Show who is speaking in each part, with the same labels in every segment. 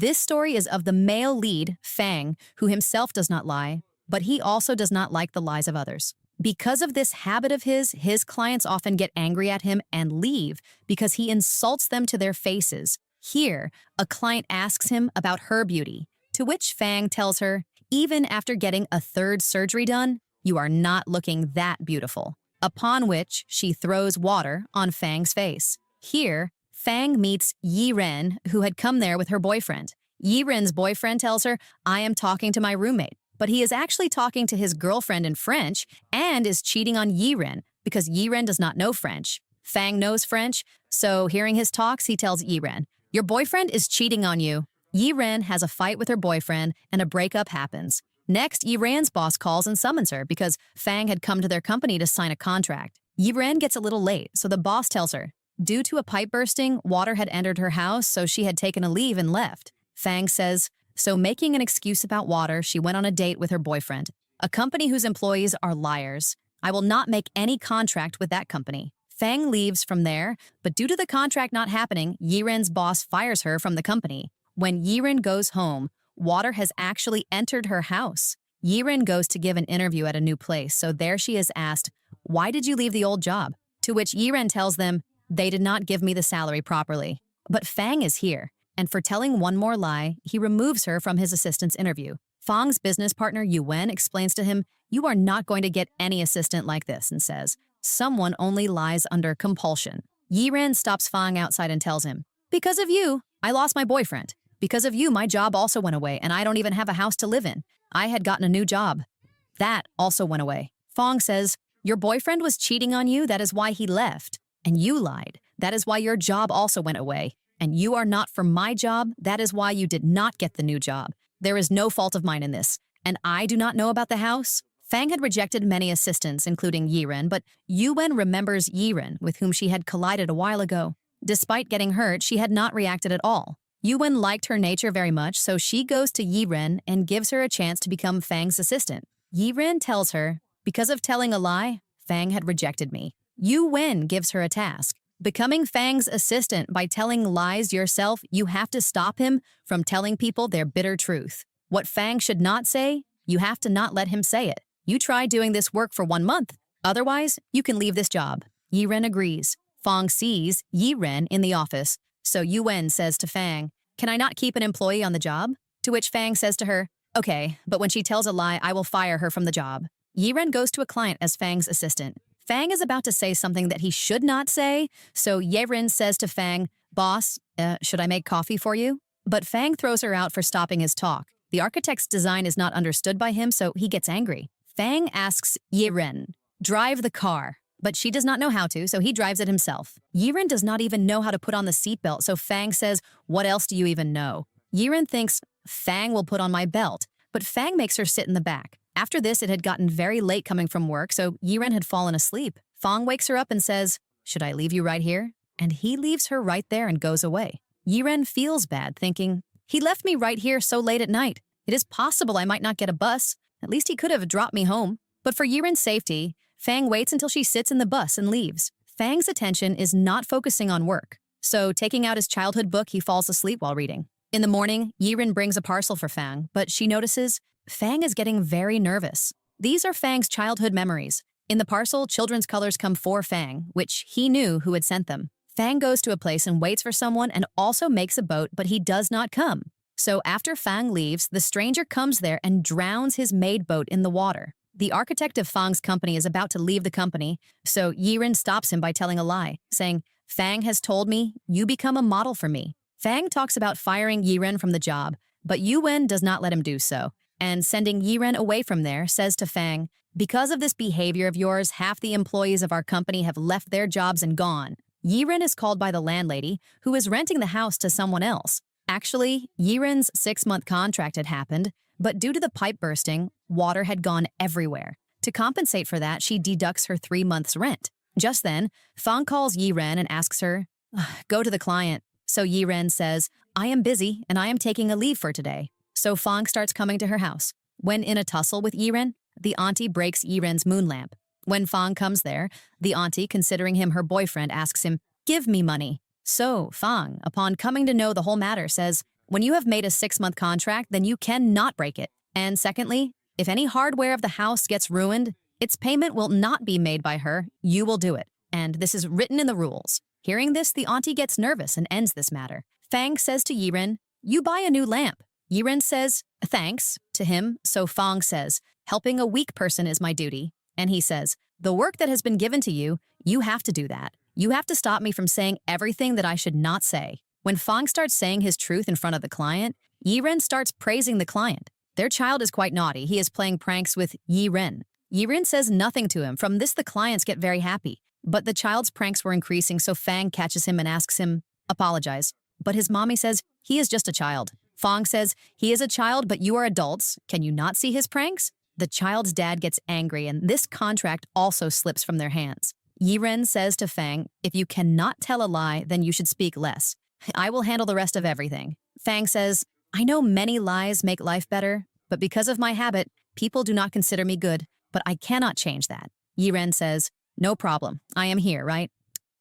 Speaker 1: This story is of the male lead, Fang, who himself does not lie, but he also does not like the lies of others. Because of this habit of his clients often get angry at him and leave because he insults them to their faces. Here, a client asks him about her beauty, to which Fang tells her, even after getting a third surgery done, you are not looking that beautiful. Upon which she throws water on Fang's face. Here, Fang meets Yi Ren, who had come there with her boyfriend. Yi Ren's boyfriend tells her, I am talking to my roommate, but he is actually talking to his girlfriend in French and is cheating on Yi Ren because Yi Ren does not know French. Fang knows French, so hearing his talks, he tells Yi Ren, your boyfriend is cheating on you. Yi Ren has a fight with her boyfriend and a breakup happens. Next, Yi Ren's boss calls and summons her because Fang had come to their company to sign a contract. Yi Ren gets a little late, so the boss tells her, due to a pipe bursting, water had entered her house, so she had taken a leave and left. Fang says, so making an excuse about water, she went on a date with her boyfriend, a company whose employees are liars. I will not make any contract with that company. Fang leaves from there, but due to the contract not happening, Yi Ren's boss fires her from the company. When Yi Ren goes home, water has actually entered her house. Yi Ren goes to give an interview at a new place, so there she is asked, why did you leave the old job? To which Yi Ren tells them, they did not give me the salary properly. But Fang is here, and for telling one more lie, he removes her from his assistant's interview. Fang's business partner Yu Wen explains to him, you are not going to get any assistant like this, and says, someone only lies under compulsion. Yi Ren stops Fang outside and tells him, because of you, I lost my boyfriend. Because of you, my job also went away, and I don't even have a house to live in. I had gotten a new job. That also went away. Fang says, your boyfriend was cheating on you, that is why he left. And you lied. That is why your job also went away. And you are not for my job, that is why you did not get the new job. There is no fault of mine in this. And I do not know about the house. Fang had rejected many assistants, including Yi Ren, but Yu Wen remembers Yi Ren, with whom she had collided a while ago. Despite getting hurt, she had not reacted at all. Yu Wen liked her nature very much, so she goes to Yi Ren and gives her a chance to become Fang's assistant. Yi Ren tells her, because of telling a lie, Fang had rejected me. Yu Wen gives her a task. Becoming Fang's assistant by telling lies yourself, you have to stop him from telling people their bitter truth. What Fang should not say, you have to not let him say it. You try doing this work for 1 month. Otherwise, you can leave this job. Yi Ren agrees. Fang sees Yi Ren in the office. So Yu Wen says to Fang, can I not keep an employee on the job? To which Fang says to her, okay, but when she tells a lie, I will fire her from the job. Yi Ren goes to a client as Fang's assistant. Fang is about to say something that he should not say, so Yi Ren says to Fang, boss, should I make coffee for you? But Fang throws her out for stopping his talk. The architect's design is not understood by him, so he gets angry. Fang asks Yi Ren, drive the car. But she does not know how to, so he drives it himself. Yi Ren does not even know how to put on the seatbelt, so Fang says, what else do you even know? Yi Ren thinks, Fang will put on my belt, but Fang makes her sit in the back. After this, it had gotten very late coming from work, so Yi Ren had fallen asleep. Fang wakes her up and says, should I leave you right here? And he leaves her right there and goes away. Yi Ren feels bad, thinking, he left me right here so late at night. It is possible I might not get a bus. At least he could have dropped me home. But for Yi Ren's safety, Fang waits until she sits in the bus and leaves. Fang's attention is not focusing on work, so taking out his childhood book, he falls asleep while reading. In the morning, Yi Ren brings a parcel for Fang, but she notices Fang is getting very nervous. These are Fang's childhood memories. In the parcel, children's colors come for Fang, which he knew who had sent them. Fang goes to a place and waits for someone and also makes a boat, but he does not come. So after Fang leaves, the stranger comes there and drowns his made boat in the water. The architect of Fang's company is about to leave the company, so Yi Ren stops him by telling a lie, saying, Fang has told me, you become a model for me. Fang talks about firing Yi Ren from the job, but Yu Wen does not let him do so, and sending Yi Ren away from there, says to Fang, because of this behavior of yours, half the employees of our company have left their jobs and gone. Yi Ren is called by the landlady, who is renting the house to someone else. Actually, Yi Ren's 6-month contract had happened, but due to the pipe bursting, water had gone everywhere. To compensate for that, she deducts her 3 months' rent. Just then, Fang calls Yi Ren and asks her, go to the client. So Yi Ren says, I am busy and I am taking a leave for today. So Fang starts coming to her house. When in a tussle with Yi Ren, the auntie breaks Yi Ren's moon lamp. When Fang comes there, the auntie, considering him her boyfriend, asks him, give me money. So Fang, upon coming to know the whole matter, says, When you have made a 6-month contract, then you cannot break it. And secondly, if any hardware of the house gets ruined, its payment will not be made by her, you will do it. And this is written in the rules. Hearing this, the auntie gets nervous and ends this matter. Fang says to Yiren, "You buy a new lamp." Yiren says, "Thanks," to him, so Fang says, "Helping a weak person is my duty." And he says, "The work that has been given to you, you have to do that. You have to stop me from saying everything that I should not say." When Fang starts saying his truth in front of the client, Yiren starts praising the client. Their child is quite naughty. He is playing pranks with Yiren. Yiren says nothing to him. From this, the clients get very happy. But the child's pranks were increasing, so Fang catches him and asks him, "Apologize." But his mommy says, "He is just a child." Fang says, "He is a child, but you are adults. Can you not see his pranks?" The child's dad gets angry, and this contract also slips from their hands. Yiren says to Fang, "If you cannot tell a lie, then you should speak less. I will handle the rest of everything." Fang says, "I know many lies make life better, but because of my habit, people do not consider me good, but I cannot change that." Yiren says, "No problem. I am here, right?"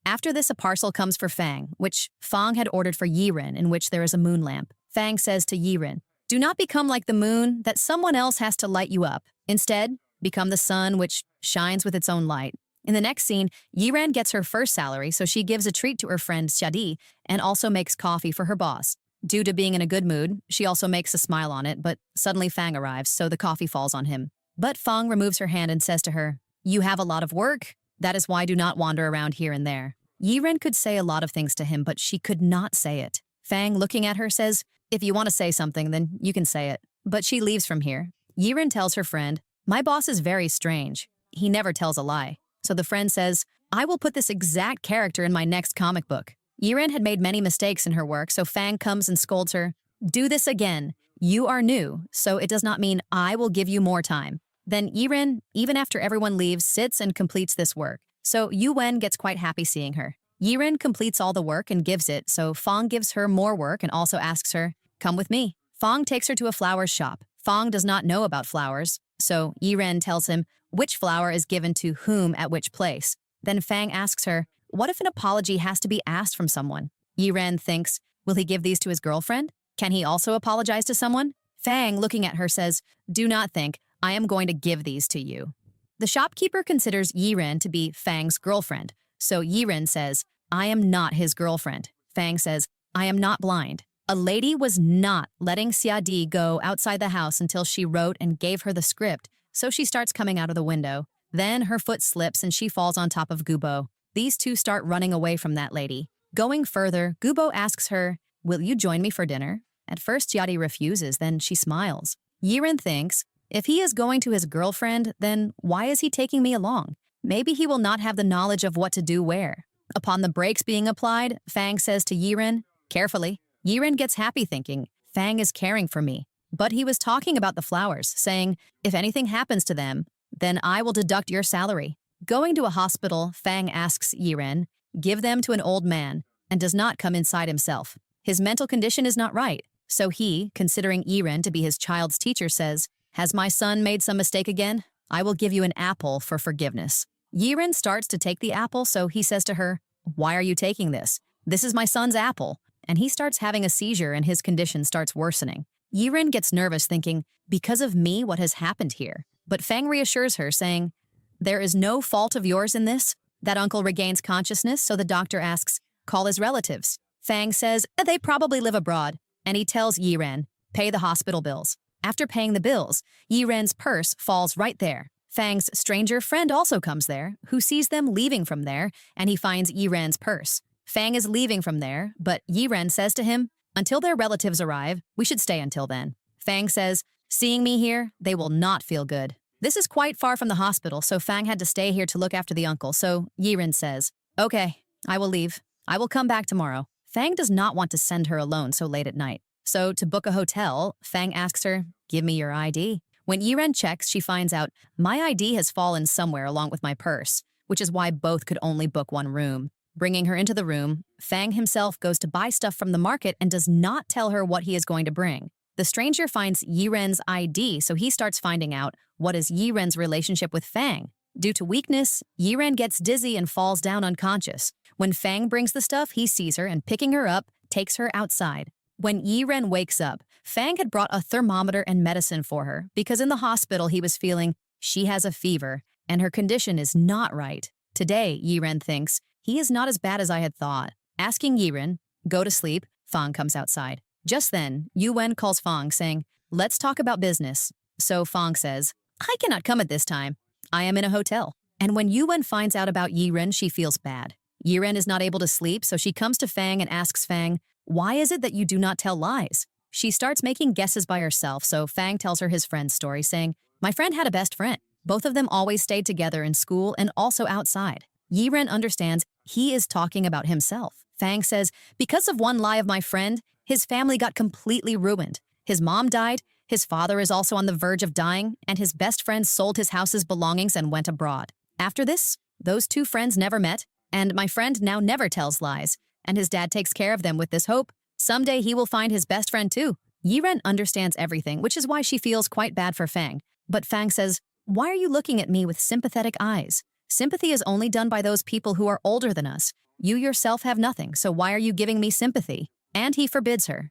Speaker 1: After this, a parcel comes for Fang, which Fang had ordered for Yiren, in which there is a moon lamp. Fang says to Yiren, "Do not become like the moon that someone else has to light you up. Instead, become the sun which shines with its own light." In the next scene, Yiren gets her first salary, so she gives a treat to her friend Xiadi and also makes coffee for her boss. Due to being in a good mood, she also makes a smile on it, but suddenly Fang arrives, so the coffee falls on him. But Fang removes her hand and says to her, "You have a lot of work. That is why do not wander around here and there." Yiren could say a lot of things to him, but she could not say it. Fang, looking at her, says, "If you want to say something, then you can say it." But she leaves from here. Yiren tells her friend, "My boss is very strange. He never tells a lie." So the friend says, "I will put this exact character in my next comic book." Yiren had made many mistakes in her work, so Fang comes and scolds her, "Do this again. You are new, so it does not mean I will give you more time." Then Yiren, even after everyone leaves, sits and completes this work. So Yu Wen gets quite happy seeing her. Yiren completes all the work and gives it, so Fang gives her more work and also asks her, "Come with me." Fang takes her to a flowers shop. Fang does not know about flowers, so Yiren tells him which flower is given to whom at which place. Then Fang asks her, "What if an apology has to be asked from someone?" Yiren thinks, will he give these to his girlfriend? Can he also apologize to someone? Fang, looking at her, says, "Do not think, I am going to give these to you." The shopkeeper considers Yiren to be Fang's girlfriend, so Yiren says, "I am not his girlfriend." Fang says, "I am not blind." A lady was not letting Xiadi go outside the house until she wrote and gave her the script, so she starts coming out of the window. Then her foot slips and she falls on top of Gubo. These two start running away from that lady. Going further, Gubo asks her, "Will you join me for dinner?" At first, Xiadi refuses, then she smiles. Yiren thinks, if he is going to his girlfriend, then why is he taking me along? Maybe he will not have the knowledge of what to do where. Upon the brakes being applied, Fang says to Yiren, "Carefully." Yiren gets happy thinking, Fang is caring for me. But he was talking about the flowers, saying, "If anything happens to them, then I will deduct your salary." Going to a hospital, Fang asks Yiren, "Give them to an old man," and does not come inside himself. His mental condition is not right, so he, considering Yiren to be his child's teacher, says, "Has my son made some mistake again? I will give you an apple for forgiveness." Yiren starts to take the apple, so he says to her, "Why are you taking this? This is my son's apple." And he starts having a seizure and his condition starts worsening. Yiren gets nervous thinking, because of me, what has happened here? But Fang reassures her, saying, "There is no fault of yours in this." That uncle regains consciousness, so the doctor asks, "Call his relatives." Fang says, "They probably live abroad." And he tells Yiren, "Pay the hospital bills." After paying the bills, Yiren's purse falls right there. Fang's stranger friend also comes there, who sees them leaving from there, and he finds Yiren's purse. Fang is leaving from there, but Yiren says to him, "Until their relatives arrive, we should stay until then." Fang says, "Seeing me here, they will not feel good." This is quite far from the hospital, so Fang had to stay here to look after the uncle, so Yiren says, "Okay, I will leave. I will come back tomorrow." Fang does not want to send her alone so late at night. So to book a hotel, Fang asks her, "Give me your ID." When Yiren checks, she finds out, "My ID has fallen somewhere along with my purse," which is why both could only book one room. Bringing her into the room, Fang himself goes to buy stuff from the market and does not tell her what he is going to bring. The stranger finds Yiren's ID, so he starts finding out what is Yiren's relationship with Fang. Due to weakness, Yiren gets dizzy and falls down unconscious. When Fang brings the stuff, he sees her and, picking her up, takes her outside. When Yiren wakes up, Fang had brought a thermometer and medicine for her because in the hospital he was feeling she has a fever and her condition is not right. Today, Yiren thinks, he is not as bad as I had thought. Asking Yiren, go to sleep, Fang comes outside. Just then, Yuwen calls Fang saying, let's talk about business. So Fang says, I cannot come at this time. I am in a hotel. And when Yuwen finds out about Yiren, she feels bad. Yiren is not able to sleep, so she comes to Fang and asks Fang, why is it that you do not tell lies? She starts making guesses by herself, so Fang tells her his friend's story, saying, my friend had a best friend. Both of them always stayed together in school and also outside. Yiren understands he is talking about himself. Fang says, because of one lie of my friend, his family got completely ruined. His mom died, his father is also on the verge of dying, and his best friend sold his house's belongings and went abroad. After this, those two friends never met, and my friend now never tells lies, and his dad takes care of them with this hope. Someday he will find his best friend too. Yiren understands everything, which is why she feels quite bad for Fang. But Fang says, why are you looking at me with sympathetic eyes? Sympathy is only done by those people who are older than us. You yourself have nothing, so why are you giving me sympathy? And he forbids her.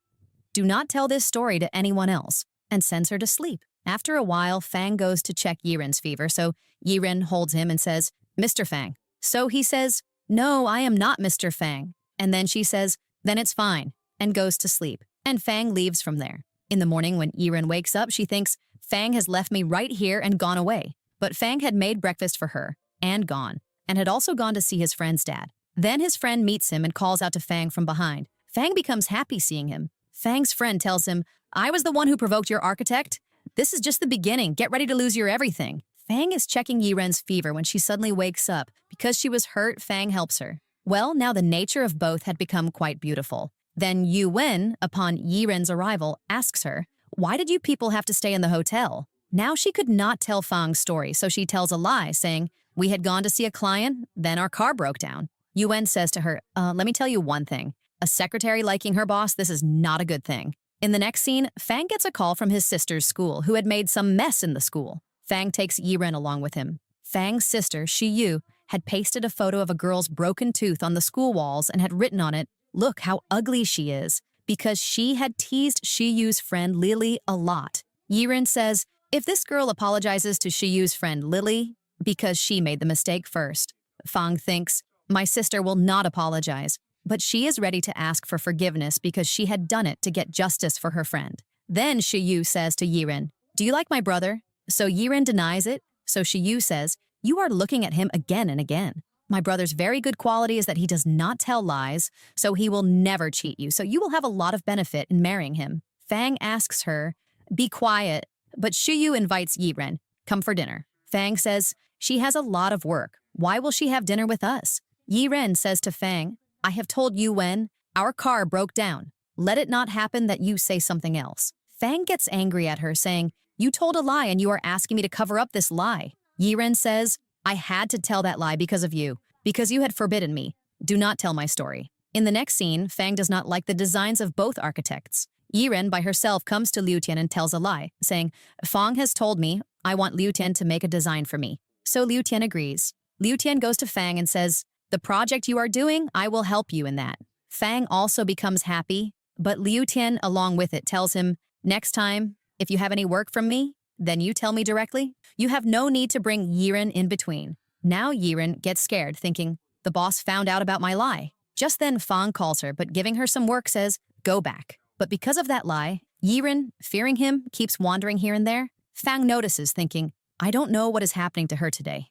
Speaker 1: Do not tell this story to anyone else, and sends her to sleep. After a while, Fang goes to check Yiren's fever, so Yiren holds him and says, Mr. Fang. So he says, no, I am not Mr. Fang. And then she says, then it's fine, and goes to sleep. And Fang leaves from there. In the morning when Yiren wakes up, she thinks, Fang has left me right here and gone away. But Fang had made breakfast for her, and gone, and had also gone to see his friend's dad. Then his friend meets him and calls out to Fang from behind. Fang becomes happy seeing him. Fang's friend tells him, I was the one who provoked your architect. This is just the beginning. Get ready to lose your everything. Fang is checking Yiren's fever when she suddenly wakes up. Because she was hurt, Fang helps her. Well, now the nature of both had become quite beautiful. Then Yuwen, upon Yiren's arrival, asks her, why did you people have to stay in the hotel? Now she could not tell Fang's story, so she tells a lie, saying, we had gone to see a client, then our car broke down. Yuwen says to her, let me tell you one thing. A secretary liking her boss, this is not a good thing. In the next scene, Fang gets a call from his sister's school, who had made some mess in the school. Fang takes Yiren along with him. Fang's sister, Shiyu, had pasted a photo of a girl's broken tooth on the school walls and had written on it, look how ugly she is, because she had teased Shiyu's friend Lily a lot. Yiren says, if this girl apologizes to Shiyu's friend Lily, because she made the mistake first. Fang thinks, my sister will not apologize, but she is ready to ask for forgiveness because she had done it to get justice for her friend. Then Shiyu says to Yiren, do you like my brother? So Yiren denies it, so Shiyu says, you are looking at him again and again. My brother's very good quality is that he does not tell lies, so he will never cheat you, so you will have a lot of benefit in marrying him. Fang asks her, be quiet, but Shiyu invites Yiren, come for dinner. Fang says, she has a lot of work. Why will she have dinner with us? Yiren says to Fang, I have told Yuwen, our car broke down. Let it not happen that you say something else. Fang gets angry at her, saying, you told a lie and you are asking me to cover up this lie. Yiren says, I had to tell that lie because of you, because you had forbidden me. Do not tell my story. In the next scene, Fang does not like the designs of both architects. Yiren by herself comes to Liu Tian and tells a lie, saying, Fang has told me I want Liu Tian to make a design for me. So Liu Tian agrees. Liu Tian goes to Fang and says, the project you are doing, I will help you in that. Fang also becomes happy, but Liu Tian along with it tells him, next time, if you have any work from me, then you tell me directly. You have no need to bring Yiren in between. Now Yiren gets scared, thinking, the boss found out about my lie. Just then Fang calls her, but giving her some work says, go back. But because of that lie, Yiren, fearing him, keeps wandering here and there. Fang notices, thinking, I don't know what is happening to her today.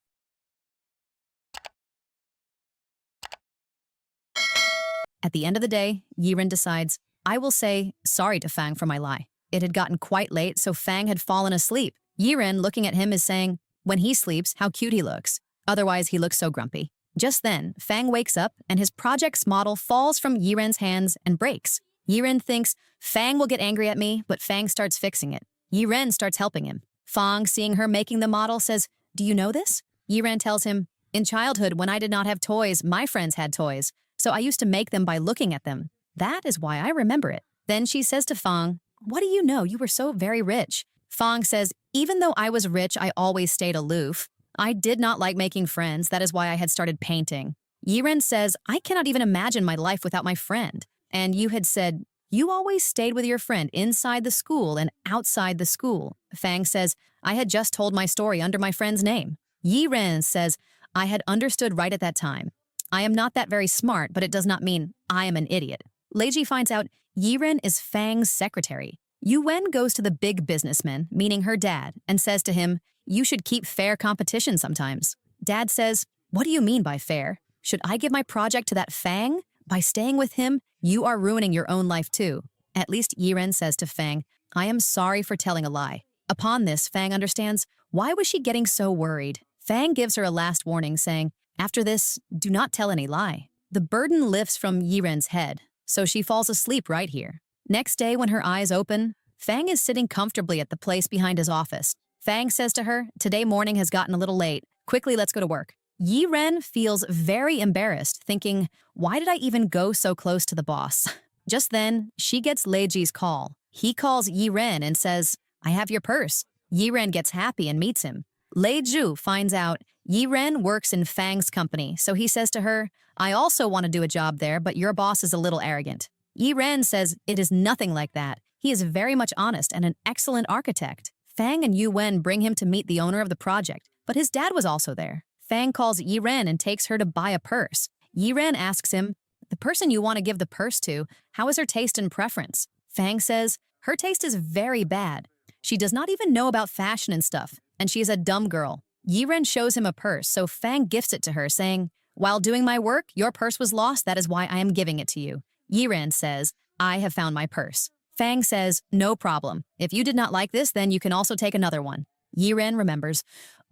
Speaker 1: At the end of the day, Yiren decides, I will say sorry to Fang for my lie. It had gotten quite late, so Fang had fallen asleep. Yiren, looking at him, is saying, when he sleeps, how cute he looks. Otherwise, he looks so grumpy. Just then, Fang wakes up, and his project's model falls from Yiren's hands and breaks. Yiren thinks, Fang will get angry at me, but Fang starts fixing it. Yiren starts helping him. Fang, seeing her making the model, says, do you know this? Yiren tells him, in childhood, when I did not have toys, my friends had toys, so I used to make them by looking at them. That is why I remember it. Then she says to Fang, what do you know? You were so very rich. Fang says, even though I was rich, I always stayed aloof. I did not like making friends. That is why I had started painting. Yiren says, I cannot even imagine my life without my friend. And you had said, You always stayed with your friend inside the school and outside the school. Fang says, I had just told my story under my friend's name. Yiren says, I had understood right at that time. I am not that very smart, but it does not mean I am an idiot. Leiji finds out Yiren is Fang's secretary. Yuwen goes to the big businessman, meaning her dad, and says to him, you should keep fair competition sometimes. Dad says, what do you mean by fair? Should I give my project to that Fang? By staying with him, you are ruining your own life too. At least Yiren says to Fang, I am sorry for telling a lie. Upon this, Fang understands, why was she getting so worried? Fang gives her a last warning saying, after this, do not tell any lie. The burden lifts from Yiren's head, so she falls asleep right here. Next day, when her eyes open, Fang is sitting comfortably at the place behind his office. Fang says to her, today morning has gotten a little late. Quickly, let's go to work. Yiren feels very embarrassed, thinking, why did I even go so close to the boss? Just then, she gets Leiji's call. He calls Yiren and says, I have your purse. Yiren gets happy and meets him. Leiju finds out Yiren works in Fang's company, so he says to her, I also want to do a job there, but your boss is a little arrogant. Yiren says it is nothing like that. He is very much honest and an excellent architect. Fang and Yuwen bring him to meet the owner of the project, but his dad was also there. Fang calls Yiren and takes her to buy a purse. Yiren asks him, the person you want to give the purse to, how is her taste and preference? Fang says, her taste is very bad. She does not even know about fashion and stuff, and she is a dumb girl. Yiren shows him a purse, so Fang gifts it to her, saying, while doing my work, your purse was lost, that is why I am giving it to you. Yiren says, I have found my purse. Fang says, no problem. If you did not like this, then you can also take another one. Yiren remembers,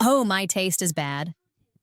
Speaker 1: oh, my taste is bad.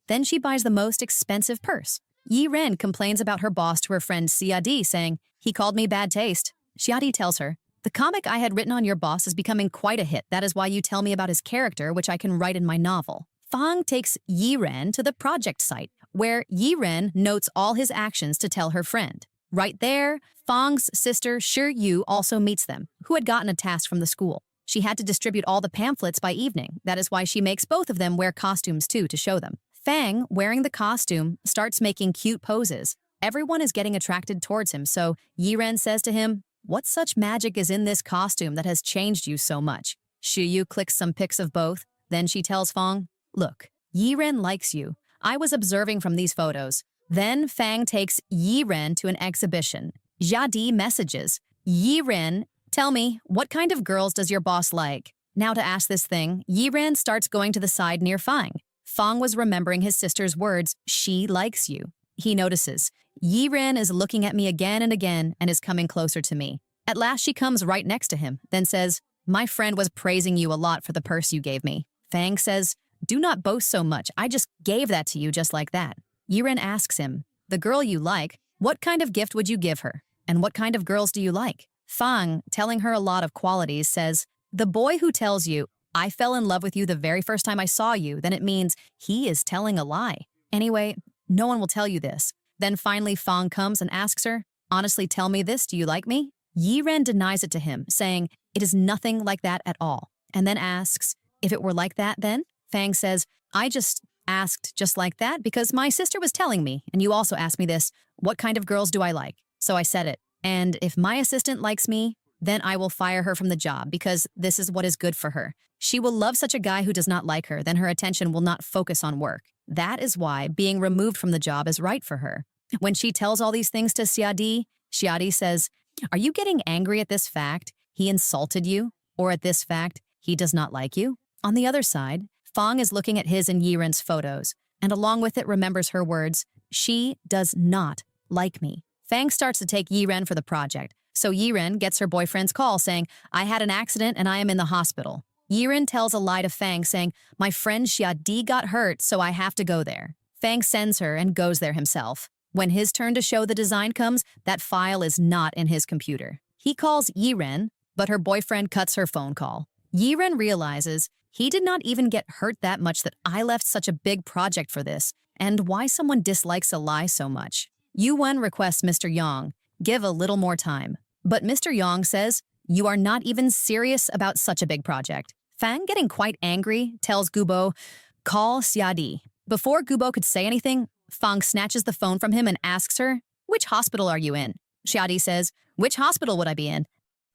Speaker 1: Then she buys the most expensive purse. Yiren complains about her boss to her friend Xiadi, saying, he called me bad taste. Xiadi tells her, the comic I had written on your boss is becoming quite a hit. That is why you tell me about his character, which I can write in my novel. Fang takes Yiren to the project site, where Yiren notes all his actions to tell her friend. Right there, Fang's sister Shi Yu also meets them, who had gotten a task from the school. She had to distribute all the pamphlets by evening. That is why she makes both of them wear costumes too to show them. Fang, wearing the costume, starts making cute poses. Everyone is getting attracted towards him, so Yiren says to him, what such magic is in this costume that has changed you so much? Shi Yu clicks some pics of both. Then she tells Fang, look, Yiren likes you. I was observing from these photos. Then Fang takes Yiren to an exhibition. Xiadi messages, Yiren, tell me, what kind of girls does your boss like? Now to ask this thing, Yiren starts going to the side near Fang. Fang was remembering his sister's words, she likes you. He notices, Yiren is looking at me again and again and is coming closer to me. At last she comes right next to him, then says, my friend was praising you a lot for the purse you gave me. Fang says, do not boast so much, I just gave that to you just like that. Yiren asks him, the girl you like, what kind of gift would you give her? And what kind of girls do you like? Fang, telling her a lot of qualities, says, the boy who tells you, I fell in love with you the very first time I saw you, then it means he is telling a lie. Anyway, no one will tell you this. Then finally Fang comes and asks her, honestly tell me this, do you like me? Yiren denies it to him, saying, it is nothing like that at all. And then asks, if it were like that then? Fang says, I just asked just like that because my sister was telling me, and you also asked me this, what kind of girls do I like? So I said it. And if my assistant likes me, then I will fire her from the job because this is what is good for her. She will love such a guy who does not like her, then her attention will not focus on work. That is why being removed from the job is right for her. When she tells all these things to Xiadi, Xiadi says, are you getting angry at this fact he insulted you, or at this fact he does not like you? On the other side, Fang is looking at his and Yiren's photos, and along with it remembers her words, she does not like me. Fang starts to take Yiren for the project, so Yiren gets her boyfriend's call saying, I had an accident and I am in the hospital. Yiren tells a lie to Fang saying, my friend Xiadi got hurt, so I have to go there. Fang sends her and goes there himself. When his turn to show the design comes, that file is not in his computer. He calls Yiren, but her boyfriend cuts her phone call. Yiren realizes he did not even get hurt that much that I left such a big project for this, and why someone dislikes a lie so much. Yuwen requests Mr. Yang, give a little more time. But Mr. Yang says, you are not even serious about such a big project. Fang, getting quite angry, tells Gubo, call Xiadi. Before Gubo could say anything, Fang snatches the phone from him and asks her, which hospital are you in? Xiadi says, Which hospital would I be in?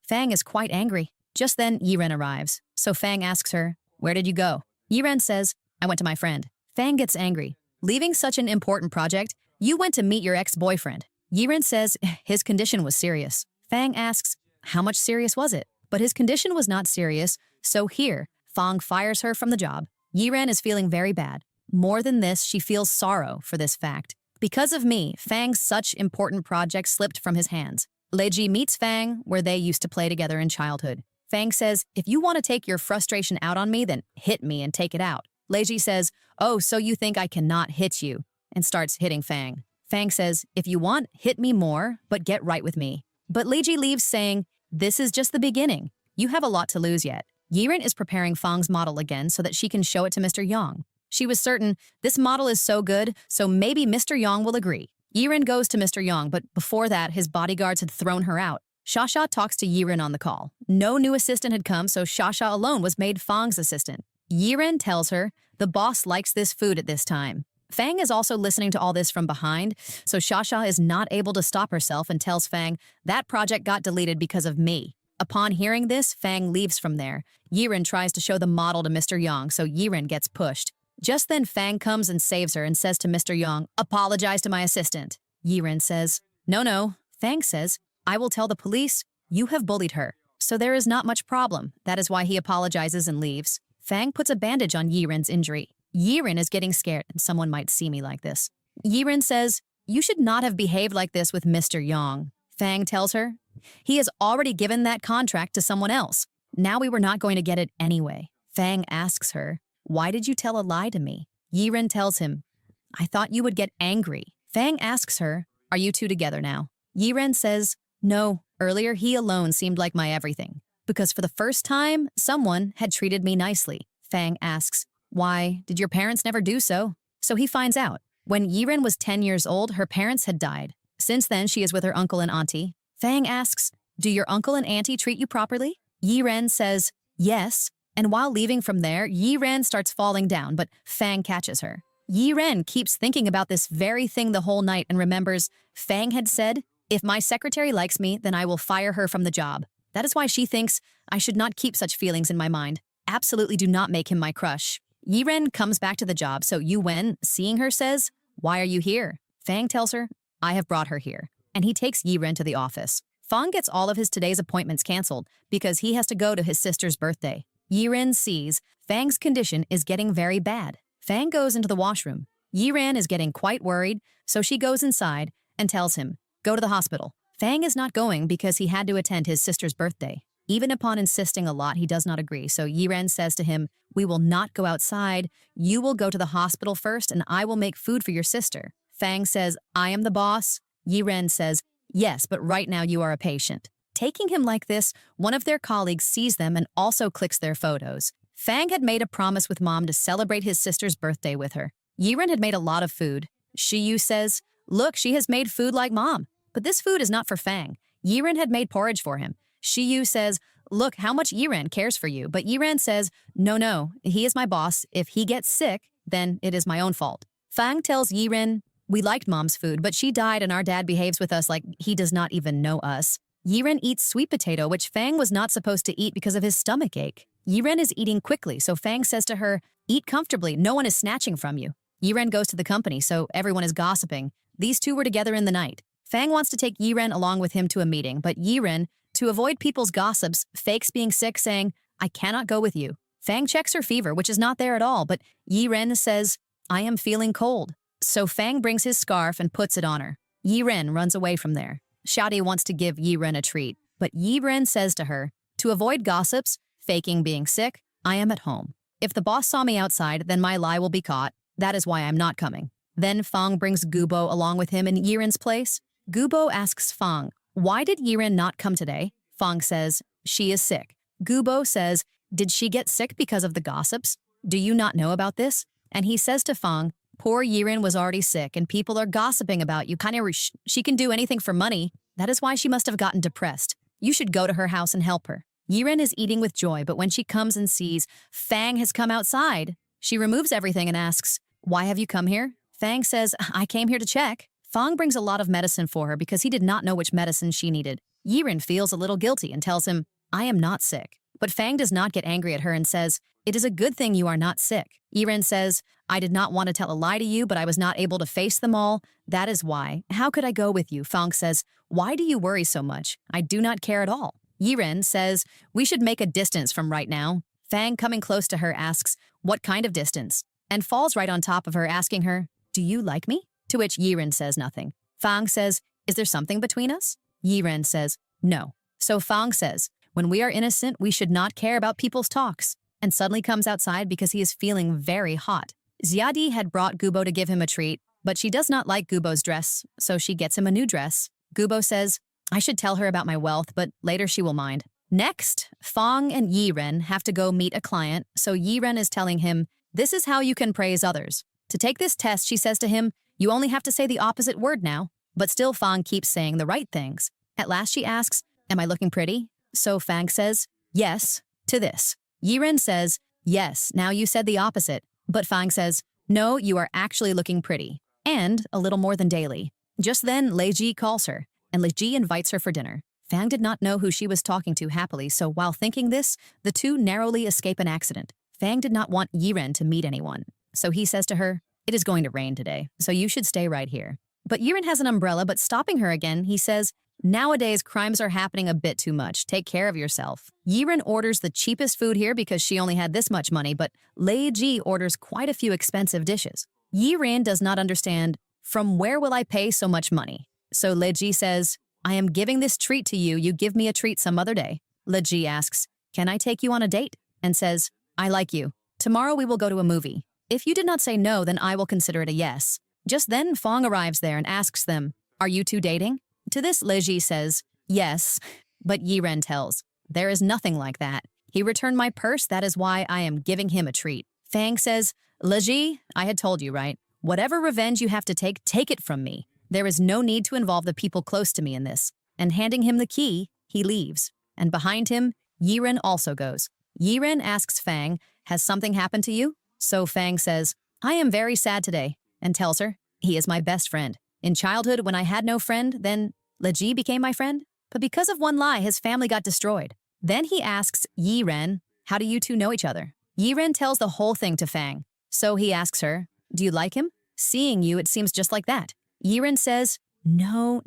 Speaker 1: Fang is quite angry. Just then, Yiren arrives. So Fang asks her, where did you go? Yiren says, I went to my friend. Fang gets angry. Leaving such an important project, you went to meet your ex-boyfriend. Yiren says his condition was serious. Fang asks, how much serious was it? But his condition was not serious, so here, Fang fires her from the job. Yiren is feeling very bad. More than this, she feels sorrow for this fact. Because of me, Fang's such important project slipped from his hands. Leji meets Fang where they used to play together in childhood. Fang says, if you want to take your frustration out on me, then hit me and take it out. Leji says, oh, so you think I cannot hit you, and starts hitting Fang. Fang says, if you want, hit me more, but get right with me. But Leji leaves saying, this is just the beginning. You have a lot to lose yet. Yiren is preparing Fang's model again so that she can show it to Mr. Yang. She was certain, this model is so good, so maybe Mr. Yang will agree. Yiren goes to Mr. Yang, but before that, his bodyguards had thrown her out. Shasha talks to Yiren on the call. No new assistant had come, so Shasha alone was made Fang's assistant. Yiren tells her, the boss likes this food at this time. Fang is also listening to all this from behind, so Shasha is not able to stop herself and tells Fang, that project got deleted because of me. Upon hearing this, Fang leaves from there. Yiren tries to show the model to Mr. Yang, so Yiren gets pushed. Just then, Fang comes and saves her and says to Mr. Yang, apologize to my assistant. Yiren says, no. Fang says, I will tell the police. You have bullied her. So there is not much problem. That is why he apologizes and leaves. Fang puts a bandage on Yiren's injury. Yiren is getting scared, and someone might see me like this. Yiren says, you should not have behaved like this with Mr. Yang. Fang tells her, he has already given that contract to someone else. Now we were not going to get it anyway. Fang asks her, why did you tell a lie to me? Yiren tells him, I thought you would get angry. Fang asks her, are you two together now? Yiren says, no, earlier he alone seemed like my everything. Because for the first time, someone had treated me nicely. Fang asks, why, did your parents never do so? So he finds out. When Yiren was 10 years old, her parents had died. Since then, she is with her uncle and auntie. Fang asks, do your uncle and auntie treat you properly? Yiren says, yes. And while leaving from there, Yiren starts falling down, but Fang catches her. Yiren keeps thinking about this very thing the whole night and remembers Fang had said, if my secretary likes me, then I will fire her from the job. That is why she thinks I should not keep such feelings in my mind. Absolutely do not make him my crush. Yiren comes back to the job, so Yu Wen, seeing her, says, why are you here? Fang tells her, I have brought her here. And he takes Yiren to the office. Fang gets all of his today's appointments canceled because he has to go to his sister's birthday. Yiren sees Fang's condition is getting very bad. Fang goes into the washroom. Yiren is getting quite worried, so she goes inside and tells him, go to the hospital. Fang is not going because he had to attend his sister's birthday. Even upon insisting a lot, he does not agree, so Yiren says to him, we will not go outside. You will go to the hospital first, and I will make food for your sister. Fang says, I am the boss. Yiren says, yes, but right now you are a patient. Taking him like this, one of their colleagues sees them and also clicks their photos. Fang had made a promise with Mom to celebrate his sister's birthday with her. Yiren had made a lot of food. Shiyu says, look, she has made food like Mom. But this food is not for Fang. Yiren had made porridge for him. Shiyu says, look how much Yiren cares for you. But Yiren says, no, he is my boss. If he gets sick, then it is my own fault. Fang tells Yiren, we liked Mom's food, but she died and our dad behaves with us like he does not even know us. Yiren eats sweet potato, which Fang was not supposed to eat because of his stomach ache. Yiren is eating quickly, so Fang says to her, eat comfortably, no one is snatching from you. Yiren goes to the company, so everyone is gossiping. These two were together in the night. Fang wants to take Yiren along with him to a meeting, but Yiren, to avoid people's gossips, fakes being sick, saying, I cannot go with you. Fang checks her fever, which is not there at all, but Yiren says, I am feeling cold. So Fang brings his scarf and puts it on her. Yiren runs away from there. Shadi wants to give Yiren a treat, but Yiren says to her, to avoid gossips, faking being sick, I am at home. If the boss saw me outside, then my lie will be caught. That is why I'm not coming. Then Fang brings Gubo along with him in Yiren's place. Gubo asks Fang, why did Yiren not come today? Fang says, she is sick. Gubo says, did she get sick because of the gossips? Do you not know about this? And he says to Fang, poor Yiren was already sick and people are gossiping about you. She can do anything for money. That is why she must have gotten depressed. You should go to her house and help her. Yiren is eating with joy, but when she comes and sees Fang has come outside, she removes everything and asks, why have you come here? Fang says, I came here to check. Fang brings a lot of medicine for her because he did not know which medicine she needed. Yiren feels a little guilty and tells him, I am not sick. But Fang does not get angry at her and says, it is a good thing you are not sick. Yiren says, I did not want to tell a lie to you, but I was not able to face them all. That is why. How could I go with you? Fang says, why do you worry so much? I do not care at all. Yiren says, we should make a distance from right now. Fang, coming close to her, asks, what kind of distance? And falls right on top of her, asking her, do you like me? To which Yiren says nothing. Fang says, is there something between us? Yiren says, no. So Fang says, when we are innocent, we should not care about people's talks. And suddenly comes outside because he is feeling very hot. Ziadi had brought Gubo to give him a treat, but she does not like Gubo's dress, so she gets him a new dress. Gubo says, I should tell her about my wealth, but later she will mind. Next, Fang and Yiren have to go meet a client, so Yiren is telling him, this is how you can praise others. To take this test, she says to him, you only have to say the opposite word now. But still Fang keeps saying the right things. At last she asks, am I looking pretty? So Fang says, yes, to this. Yiren says, yes, now you said the opposite. But Fang says, no, you are actually looking pretty. And a little more than daily. Just then, Lei Ji calls her, and Lei Ji invites her for dinner. Fang did not know who she was talking to happily, so while thinking this, the two narrowly escape an accident. Fang did not want Yiren to meet anyone. So he says to her, it is going to rain today, so you should stay right here. But Yiren has an umbrella, but stopping her again, he says, nowadays, crimes are happening a bit too much. Take care of yourself. Yiren orders the cheapest food here because she only had this much money, but Lei Ji orders quite a few expensive dishes. Yiren does not understand, from where will I pay so much money? So Lei Ji says, I am giving this treat to you. You give me a treat some other day. Lei Ji asks, can I take you on a date? And says, I like you. Tomorrow we will go to a movie. If you did not say no, then I will consider it a yes. Just then, Fang arrives there and asks them, are you two dating? To this, Lei Ji says, yes, but Yiren tells, there is nothing like that. He returned my purse, that is why I am giving him a treat. Fang says, Lei Ji, I had told you, right? Whatever revenge you have to take it from me. There is no need to involve the people close to me in this. And handing him the key, he leaves. And behind him, Yiren also goes. Yiren asks Fang, has something happened to you? So Fang says, I am very sad today, and tells her, he is my best friend. In childhood, when I had no friend, then Lei Ji became my friend. But because of one lie, his family got destroyed. Then he asks Yiren, how do you two know each other? Yiren tells the whole thing to Fang. So he asks her, do you like him? Seeing you, it seems just like that. Yiren says, no.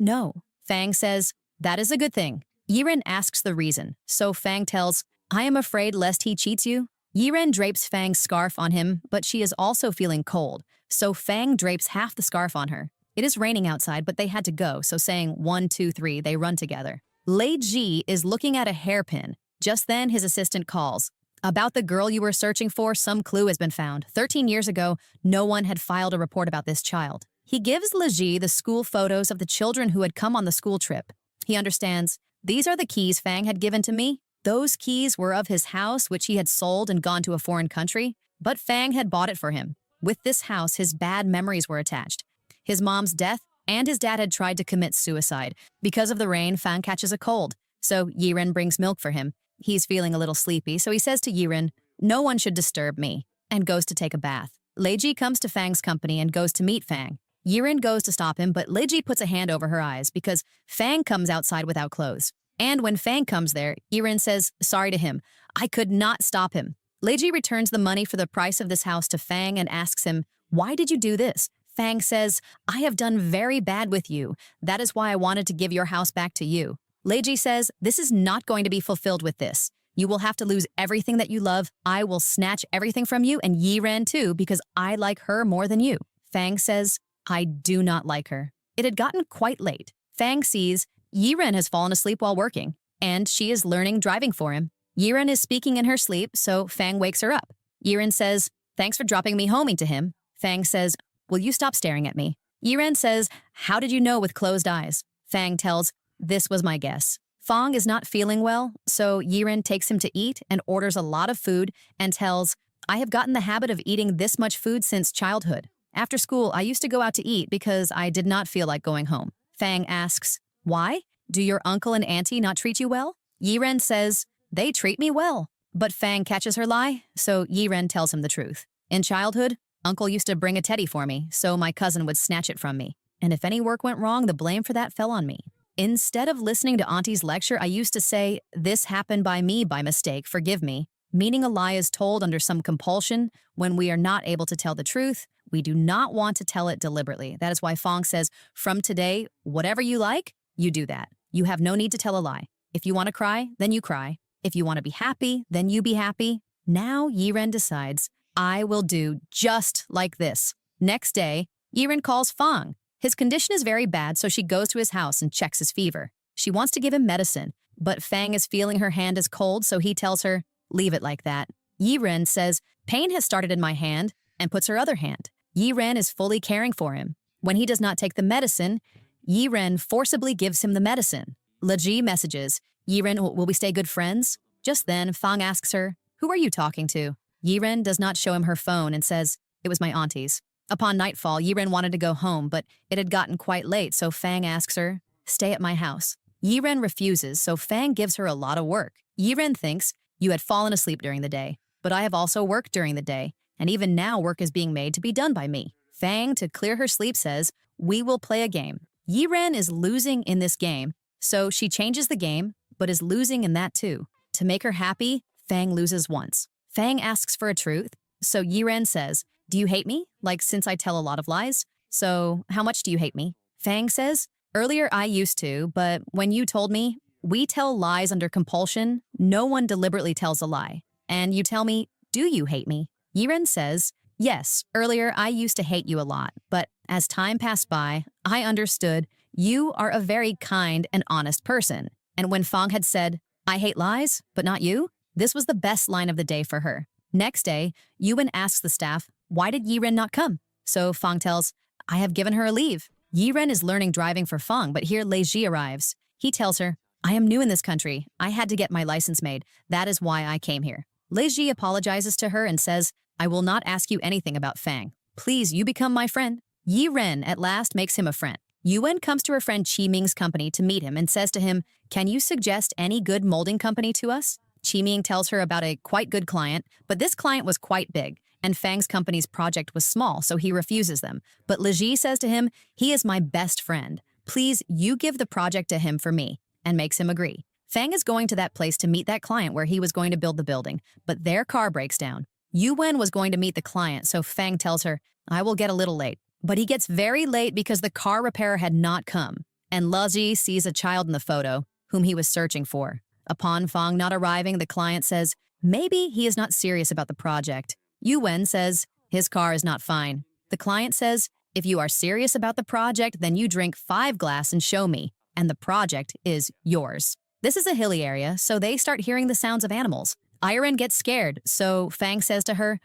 Speaker 1: Fang says, that is a good thing. Yiren asks the reason. So Fang tells, I am afraid lest he cheats you. Yiren drapes Fang's scarf on him, but she is also feeling cold. So Fang drapes half the scarf on her. It is raining outside, but they had to go, so saying 1, 2, 3, they run together. Lei Ji is looking at a hairpin. Just then, his assistant calls. About the girl you were searching for, some clue has been found. 13 years ago, no one had filed a report about this child. He gives Lei Ji the school photos of the children who had come on the school trip. He understands, these are the keys Fang had given to me. Those keys were of his house, which he had sold and gone to a foreign country. But Fang had bought it for him. With this house, his bad memories were attached. His mom's death, and his dad had tried to commit suicide. Because of the rain, Fang catches a cold. So Yiren brings milk for him. He's feeling a little sleepy, so he says to Yiren, no one should disturb me, and goes to take a bath. Lei Ji comes to Fang's company and goes to meet Fang. Yiren goes to stop him, but Lei Ji puts a hand over her eyes because Fang comes outside without clothes. And when Fang comes there, Yiren says sorry to him. I could not stop him. Lei Ji returns the money for the price of this house to Fang and asks him, why did you do this? Fang says, I have done very bad with you. That is why I wanted to give your house back to you. Lei Ji says, this is not going to be fulfilled with this. You will have to lose everything that you love. I will snatch everything from you and Yiren too because I like her more than you. Fang says, I do not like her. It had gotten quite late. Fang sees Yiren has fallen asleep while working, and she is learning driving for him. Yiren is speaking in her sleep, so Fang wakes her up. Yiren says, thanks for dropping me homing to him. Fang says, will you stop staring at me? Yiren says, how did you know with closed eyes? Fang tells, this was my guess. Fang is not feeling well, so Yiren takes him to eat and orders a lot of food and tells, I have gotten the habit of eating this much food since childhood. After school, I used to go out to eat because I did not feel like going home. Fang asks, why? Do your uncle and auntie not treat you well? Yiren says, they treat me well. But Fang catches her lie, so Yiren tells him the truth. In childhood, Uncle used to bring a teddy for me, so my cousin would snatch it from me. And if any work went wrong, the blame for that fell on me. Instead of listening to Auntie's lecture, I used to say, "This happened by me by mistake, forgive me." Meaning a lie is told under some compulsion when we are not able to tell the truth. We do not want to tell it deliberately. That is why Fong says, from today, whatever you like, you do that. You have no need to tell a lie. If you want to cry, then you cry. If you want to be happy, then you be happy. Now Yiren decides, I will do just like this. Next day, Yiren calls Fong. His condition is very bad, so she goes to his house and checks his fever. She wants to give him medicine, but Fang is feeling her hand is cold, so he tells her, leave it like that. Yiren says, pain has started in my hand, and puts her other hand. Yiren is fully caring for him. When he does not take the medicine, Yiren forcibly gives him the medicine. Leji messages, Yiren, will we stay good friends? Just then, Fang asks her, who are you talking to? Yiren does not show him her phone and says, it was my auntie's. Upon nightfall, Yiren wanted to go home, but it had gotten quite late, so Fang asks her, stay at my house. Yiren refuses, so Fang gives her a lot of work. Yiren thinks, you had fallen asleep during the day, but I have also worked during the day, and even now work is being made to be done by me. Fang, to clear her sleep, says, we will play a game. Yiren is losing in this game, so she changes the game, but is losing in that too. To make her happy, Fang loses once. Fang asks for a truth, so Yiren says, do you hate me? Like since I tell a lot of lies? So how much do you hate me? Fang says, earlier I used to, but when you told me, we tell lies under compulsion, no one deliberately tells a lie. And you tell me, do you hate me? Yiren says, yes, earlier I used to hate you a lot, but as time passed by, I understood you are a very kind and honest person. And when Fang had said, I hate lies, but not you, this was the best line of the day for her. Next day, Yuan asks the staff, why did Yiren not come? So Fang tells, I have given her a leave. Yiren is learning driving for Fang, but here Lei Ji arrives. He tells her, I am new in this country. I had to get my license made. That is why I came here. Lei Ji apologizes to her and says, I will not ask you anything about Fang. Please, you become my friend. Yiren at last makes him a friend. Yuan comes to her friend Qi Ming's company to meet him and says to him, can you suggest any good molding company to us? Qi Ming tells her about a quite good client, but this client was quite big, and Fang's company's project was small, so he refuses them. But Lei Ji says to him, he is my best friend. Please, you give the project to him for me, and makes him agree. Fang is going to that place to meet that client where he was going to build the building, but their car breaks down. Yuan was going to meet the client, so Fang tells her, I will get a little late. But he gets very late because the car repairer had not come, and Lei Ji sees a child in the photo, whom he was searching for. Upon Fang not arriving, the client says, maybe he is not serious about the project. Yuan says, his car is not fine. The client says, if you are serious about the project, then you drink 5 glasses and show me, and the project is yours. This is a hilly area, so they start hearing the sounds of animals. Iren gets scared, so Fang says to her,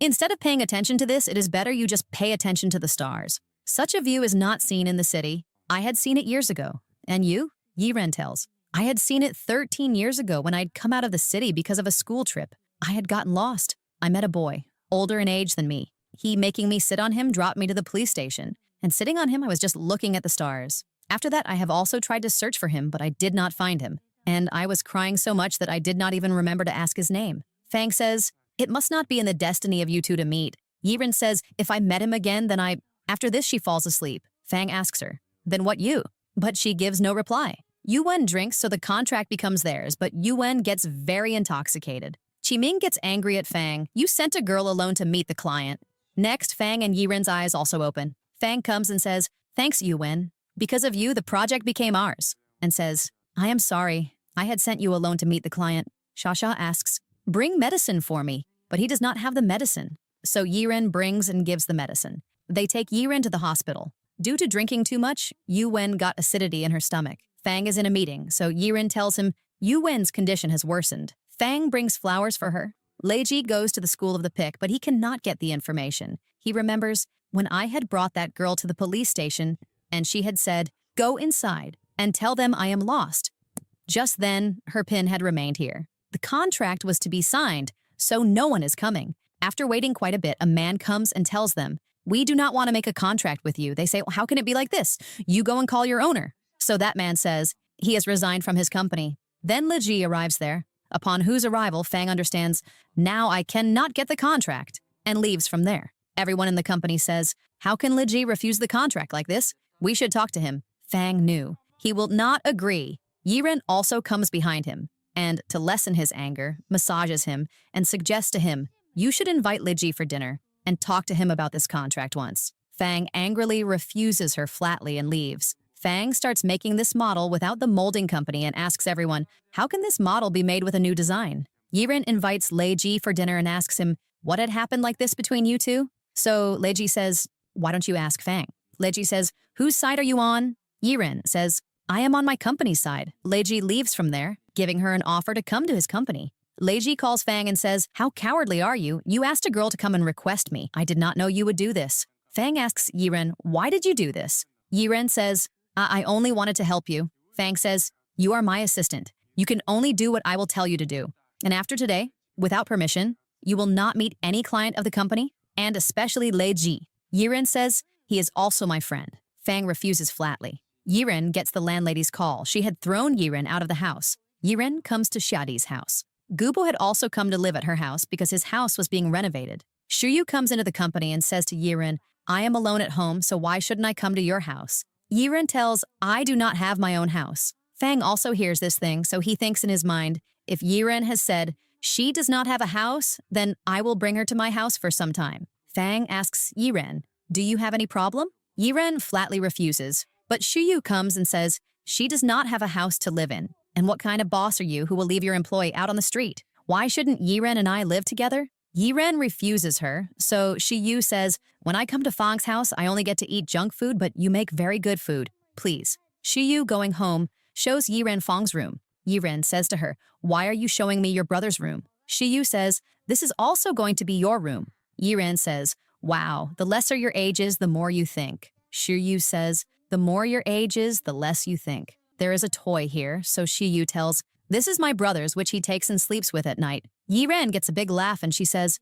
Speaker 1: instead of paying attention to this, it is better you just pay attention to the stars. Such a view is not seen in the city. I had seen it years ago. And you? Yiren tells. I had seen it 13 years ago when I'd come out of the city because of a school trip. I had gotten lost. I met a boy, older in age than me. He, making me sit on him, dropped me to the police station. And sitting on him, I was just looking at the stars. After that, I have also tried to search for him, but I did not find him. And I was crying so much that I did not even remember to ask his name. Fang says, it must not be in the destiny of you two to meet. Yiren says, if I met him again, then I... After this, she falls asleep. Fang asks her, then what you? But she gives no reply. Yuan drinks, so the contract becomes theirs, but Yuan gets very intoxicated. Qi Ming gets angry at Fang. You sent a girl alone to meet the client. Next, Fang and Yiren's eyes also open. Fang comes and says, thanks, Yuan. Because of you, the project became ours. And says, I am sorry. I had sent you alone to meet the client. Shasha asks, bring medicine for me. But he does not have the medicine. So Yiren brings and gives the medicine. They take Yiren to the hospital. Due to drinking too much, Yuan got acidity in her stomach. Fang is in a meeting, so Yiren tells him Yuan's condition has worsened. Fang brings flowers for her. Lei Ji goes to the school of the pick, but he cannot get the information. He remembers, when I had brought that girl to the police station, and she had said, go inside and tell them I am lost. Just then, her pin had remained here. The contract was to be signed, so no one is coming. After waiting quite a bit, a man comes and tells them, we do not want to make a contract with you. They say, well, how can it be like this? You go and call your owner. So that man says, he has resigned from his company. Then Lei Ji arrives there, upon whose arrival Fang understands, now I cannot get the contract, and leaves from there. Everyone in the company says, how can Lei Ji refuse the contract like this? We should talk to him. Fang knew. He will not agree. Yiren also comes behind him and, to lessen his anger, massages him and suggests to him, you should invite Liji for dinner and talk to him about this contract once. Fang angrily refuses her flatly and leaves. Fang starts making this model without the molding company and asks everyone, how can this model be made with a new design? Yiren invites Liji for dinner and asks him, what had happened like this between you two? So Liji says, why don't you ask Fang? Liji says, whose side are you on? Yiren says, I am on my company's side. Liji leaves from there, giving her an offer to come to his company. Liji calls Fang and says, how cowardly are you? You asked a girl to come and request me. I did not know you would do this. Fang asks Yiren, why did you do this? Yiren says, I only wanted to help you. Fang says, you are my assistant. You can only do what I will tell you to do. And after today, without permission, you will not meet any client of the company, and especially Liji. Yiren says, he is also my friend. Fang refuses flatly. Yiren gets the landlady's call. She had thrown Yiren out of the house. Yiren comes to Xiadi's house. Gubo had also come to live at her house because his house was being renovated. Shuyu comes into the company and says to Yiren, I am alone at home, so why shouldn't I come to your house? Yiren tells, I do not have my own house. Fang also hears this thing, so he thinks in his mind, if Yiren has said, she does not have a house, then I will bring her to my house for some time. Fang asks Yiren, do you have any problem? Yiren flatly refuses, but Shuyu comes and says, she does not have a house to live in. And what kind of boss are you who will leave your employee out on the street? Why shouldn't Yiren and I live together? Yiren refuses her, so Shuyu says, when I come to Fang's house, I only get to eat junk food, but you make very good food. Please. Shuyu, going home, shows Yiren Fang's room. Yiren says to her, why are you showing me your brother's room? Shuyu says, this is also going to be your room. Yiren says, wow, the lesser your age is, the more you think. Shuyu says, the more your age is, the less you think. There is a toy here, so Shuyu tells, this is my brother's, which he takes and sleeps with at night. Yiren gets a big laugh and she says,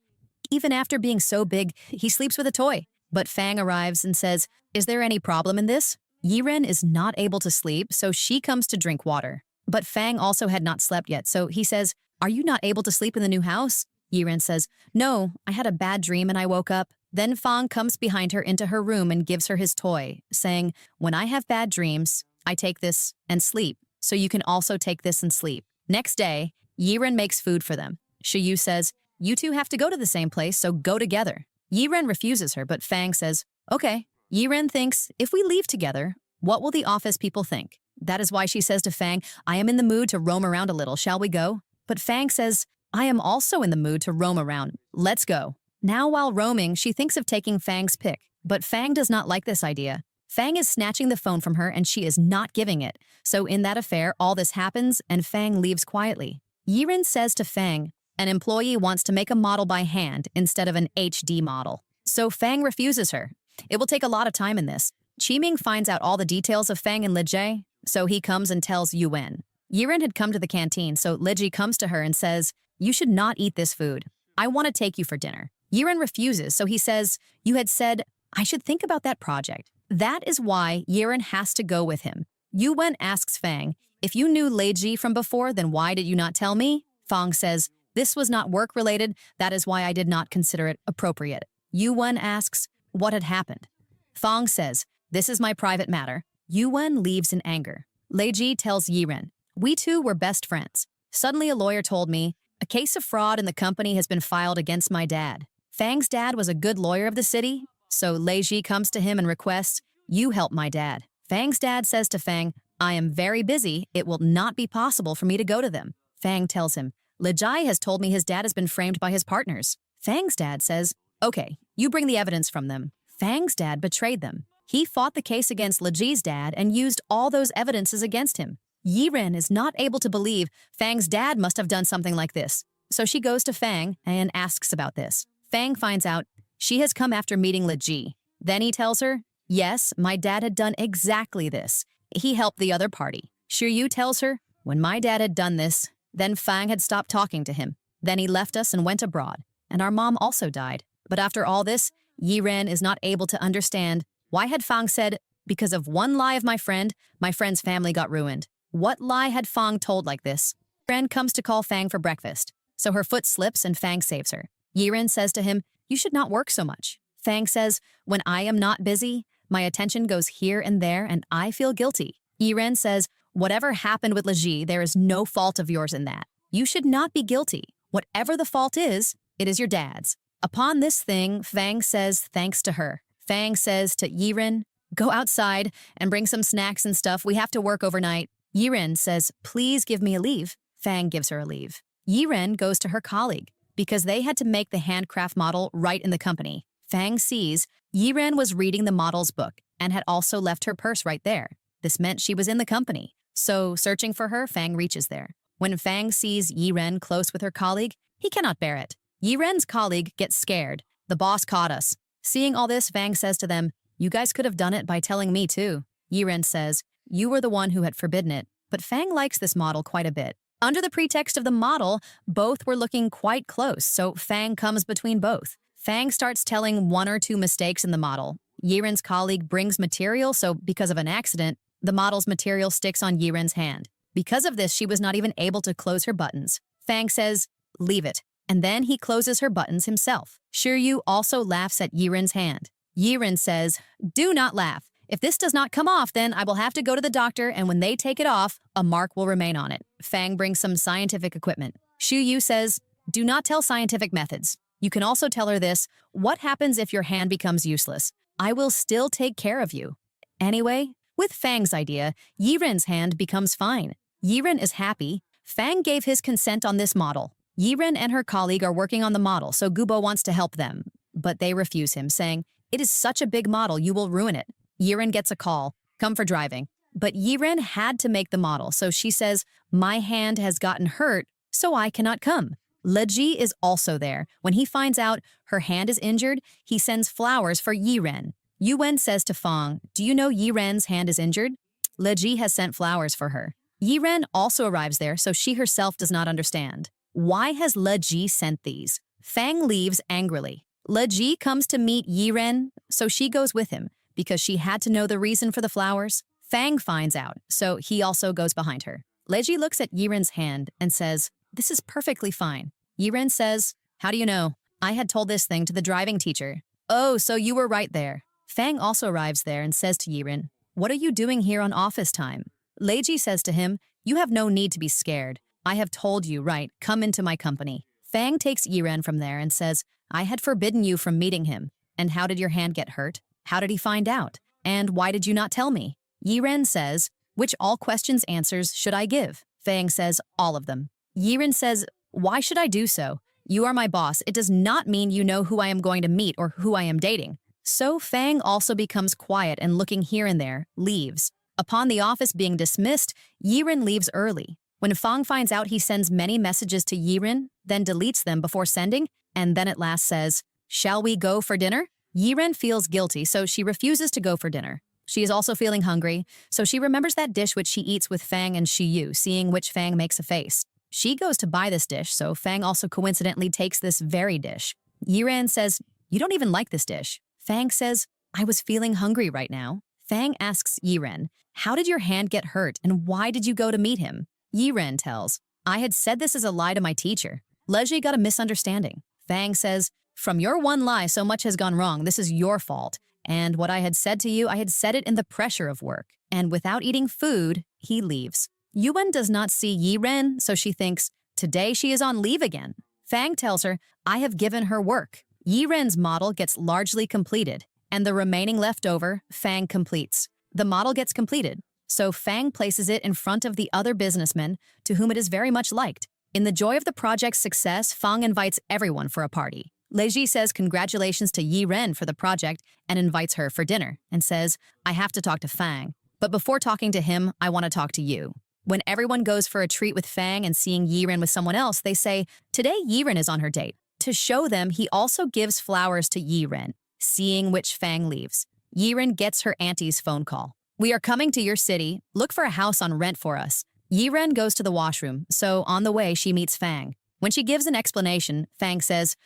Speaker 1: even after being so big, he sleeps with a toy. But Fang arrives and says, is there any problem in this? Yiren is not able to sleep, so she comes to drink water. But Fang also had not slept yet, so he says, are you not able to sleep in the new house? Yiren says, no, I had a bad dream and I woke up. Then Fang comes behind her into her room and gives her his toy, saying, when I have bad dreams, I take this and sleep, so you can also take this and sleep. Next day, Yiren makes food for them. Shuyu says, you two have to go to the same place, so go together. Yiren refuses her, but Fang says, okay. Yiren thinks, if we leave together, what will the office people think? That is why she says to Fang, I am in the mood to roam around a little, shall we go? But Fang says, I am also in the mood to roam around. Let's go. Now while roaming, she thinks of taking Fang's pic, but Fang does not like this idea. Fang is snatching the phone from her and she is not giving it. So in that affair, all this happens and Fang leaves quietly. Yiren says to Fang, an employee wants to make a model by hand instead of an HD model. So Fang refuses her. It will take a lot of time in this. Qiming finds out all the details of Fang and Liji, so he comes and tells Yuan. Yiren had come to the canteen, so Liji comes to her and says, you should not eat this food. I want to take you for dinner. Yiren refuses, so he says, you had said, I should think about that project. That is why Yiren has to go with him. Yuan asks Fang, if you knew Liji from before, then why did you not tell me? Fang says, this was not work-related, that is why I did not consider it appropriate. Yuan asks, what had happened? Fang says, this is my private matter. Yuan leaves in anger. Liji tells Yiren, we two were best friends. Suddenly a lawyer told me, a case of fraud in the company has been filed against my dad. Fang's dad was a good lawyer of the city, so Liji comes to him and requests, you help my dad. Fang's dad says to Fang, I am very busy, it will not be possible for me to go to them. Fang tells him, Liji has told me his dad has been framed by his partners. Fang's dad says, okay, you bring the evidence from them. Fang's dad betrayed them. He fought the case against Liji's dad and used all those evidences against him. Yiren is not able to believe Fang's dad must have done something like this. So she goes to Fang and asks about this. Fang finds out she has come after meeting Liji. Then he tells her, yes, my dad had done exactly this. He helped the other party. Shuyu tells her, when my dad had done this, then Fang had stopped talking to him. Then he left us and went abroad. And our mom also died. But after all this, Yiren is not able to understand why had Fang said, because of one lie of my friend's family got ruined. What lie had Fang told like this? Yiren comes to call Fang for breakfast. So her foot slips and Fang saves her. Yiren says to him, you should not work so much. Fang says, when I am not busy, my attention goes here and there and I feel guilty. Yiren says, whatever happened with Leji, there is no fault of yours in that. You should not be guilty. Whatever the fault is, it is your dad's. Upon this thing, Fang says thanks to her. Fang says to Yiren, go outside and bring some snacks and stuff. We have to work overnight. Yiren says, please give me a leave. Fang gives her a leave. Yiren goes to her colleague because they had to make the handcraft model right in the company. Fang sees Yiren was reading the model's book and had also left her purse right there. This meant she was in the company. So, searching for her, Fang reaches there. When Fang sees Yiren close with her colleague, he cannot bear it. Yiren's colleague gets scared. The boss caught us. Seeing all this, Fang says to them, you guys could have done it by telling me too. Yiren says, you were the one who had forbidden it, but Fang likes this model quite a bit. Under the pretext of the model, both were looking quite close, so Fang comes between both. Fang starts telling one or two mistakes in the model. Yiren's colleague brings material, so because of an accident, the model's material sticks on Yiren's hand. Because of this, she was not even able to close her buttons. Fang says, leave it. And then he closes her buttons himself. Shiryu also laughs at Yiren's hand. Yiren says, do not laugh. If this does not come off, then I will have to go to the doctor, and when they take it off, a mark will remain on it. Fang brings some scientific equipment. Shiryu says, do not tell scientific methods. You can also tell her this, what happens if your hand becomes useless? I will still take care of you. Anyway, with Fang's idea, Yiren's hand becomes fine. Yiren is happy. Fang gave his consent on this model. Yiren and her colleague are working on the model, so Gubo wants to help them. But they refuse him, saying, it is such a big model, you will ruin it. Yiren gets a call, come for driving. But Yiren had to make the model, so she says, my hand has gotten hurt, so I cannot come. Leji is also there. When he finds out her hand is injured, he sends flowers for Yiren. Yuwen says to Fang, do you know Yiren's hand is injured? Leji has sent flowers for her. Yiren also arrives there, so she herself does not understand. Why has Leji sent these? Fang leaves angrily. Leji comes to meet Yiren, so she goes with him, because she had to know the reason for the flowers. Fang finds out, so he also goes behind her. Leji looks at Yiren's hand and says, this is perfectly fine. Yiren says, how do you know? I had told this thing to the driving teacher. Oh, so you were right there. Fang also arrives there and says to Yiren, what are you doing here on office time? Leji says to him, you have no need to be scared. I have told you, right, come into my company. Fang takes Yiren from there and says, I had forbidden you from meeting him. And how did your hand get hurt? How did he find out? And why did you not tell me? Yiren says, which all questions answers should I give? Fang says, all of them. Yiren says, why should I do so? You are my boss. It does not mean you know who I am going to meet or who I am dating. So Fang also becomes quiet and looking here and there, leaves. Upon the office being dismissed, Yiren leaves early. When Fang finds out, he sends many messages to Yiren, then deletes them before sending, and then at last says, shall we go for dinner? Yiren feels guilty, so she refuses to go for dinner. She is also feeling hungry, so she remembers that dish which she eats with Fang and Shiyu, seeing which Fang makes a face. She goes to buy this dish, so Fang also coincidentally takes this very dish. Yiren says, you don't even like this dish. Fang says, I was feeling hungry right now. Fang asks Yiren, how did your hand get hurt and why did you go to meet him? Yiren tells, I had said this as a lie to my teacher. Leji got a misunderstanding. Fang says, from your one lie, so much has gone wrong. This is your fault. And what I had said to you, I had said it in the pressure of work. And without eating food, he leaves. Yuan does not see Yiren, so she thinks, today she is on leave again. Fang tells her, I have given her work. Yiren's model gets largely completed, and the remaining leftover, Fang completes. The model gets completed, so Fang places it in front of the other businessmen to whom it is very much liked. In the joy of the project's success, Fang invites everyone for a party. Leji says congratulations to Yiren for the project and invites her for dinner and says, I have to talk to Fang, but before talking to him, I want to talk to you. When everyone goes for a treat with Fang and seeing Yiren with someone else, they say, today Yiren is on her date. To show them, he also gives flowers to Yiren, seeing which Fang leaves. Yiren gets her auntie's phone call. We are coming to your city. Look for a house on rent for us. Yiren goes to the washroom, so on the way she meets Fang. When she gives an explanation, Fang says,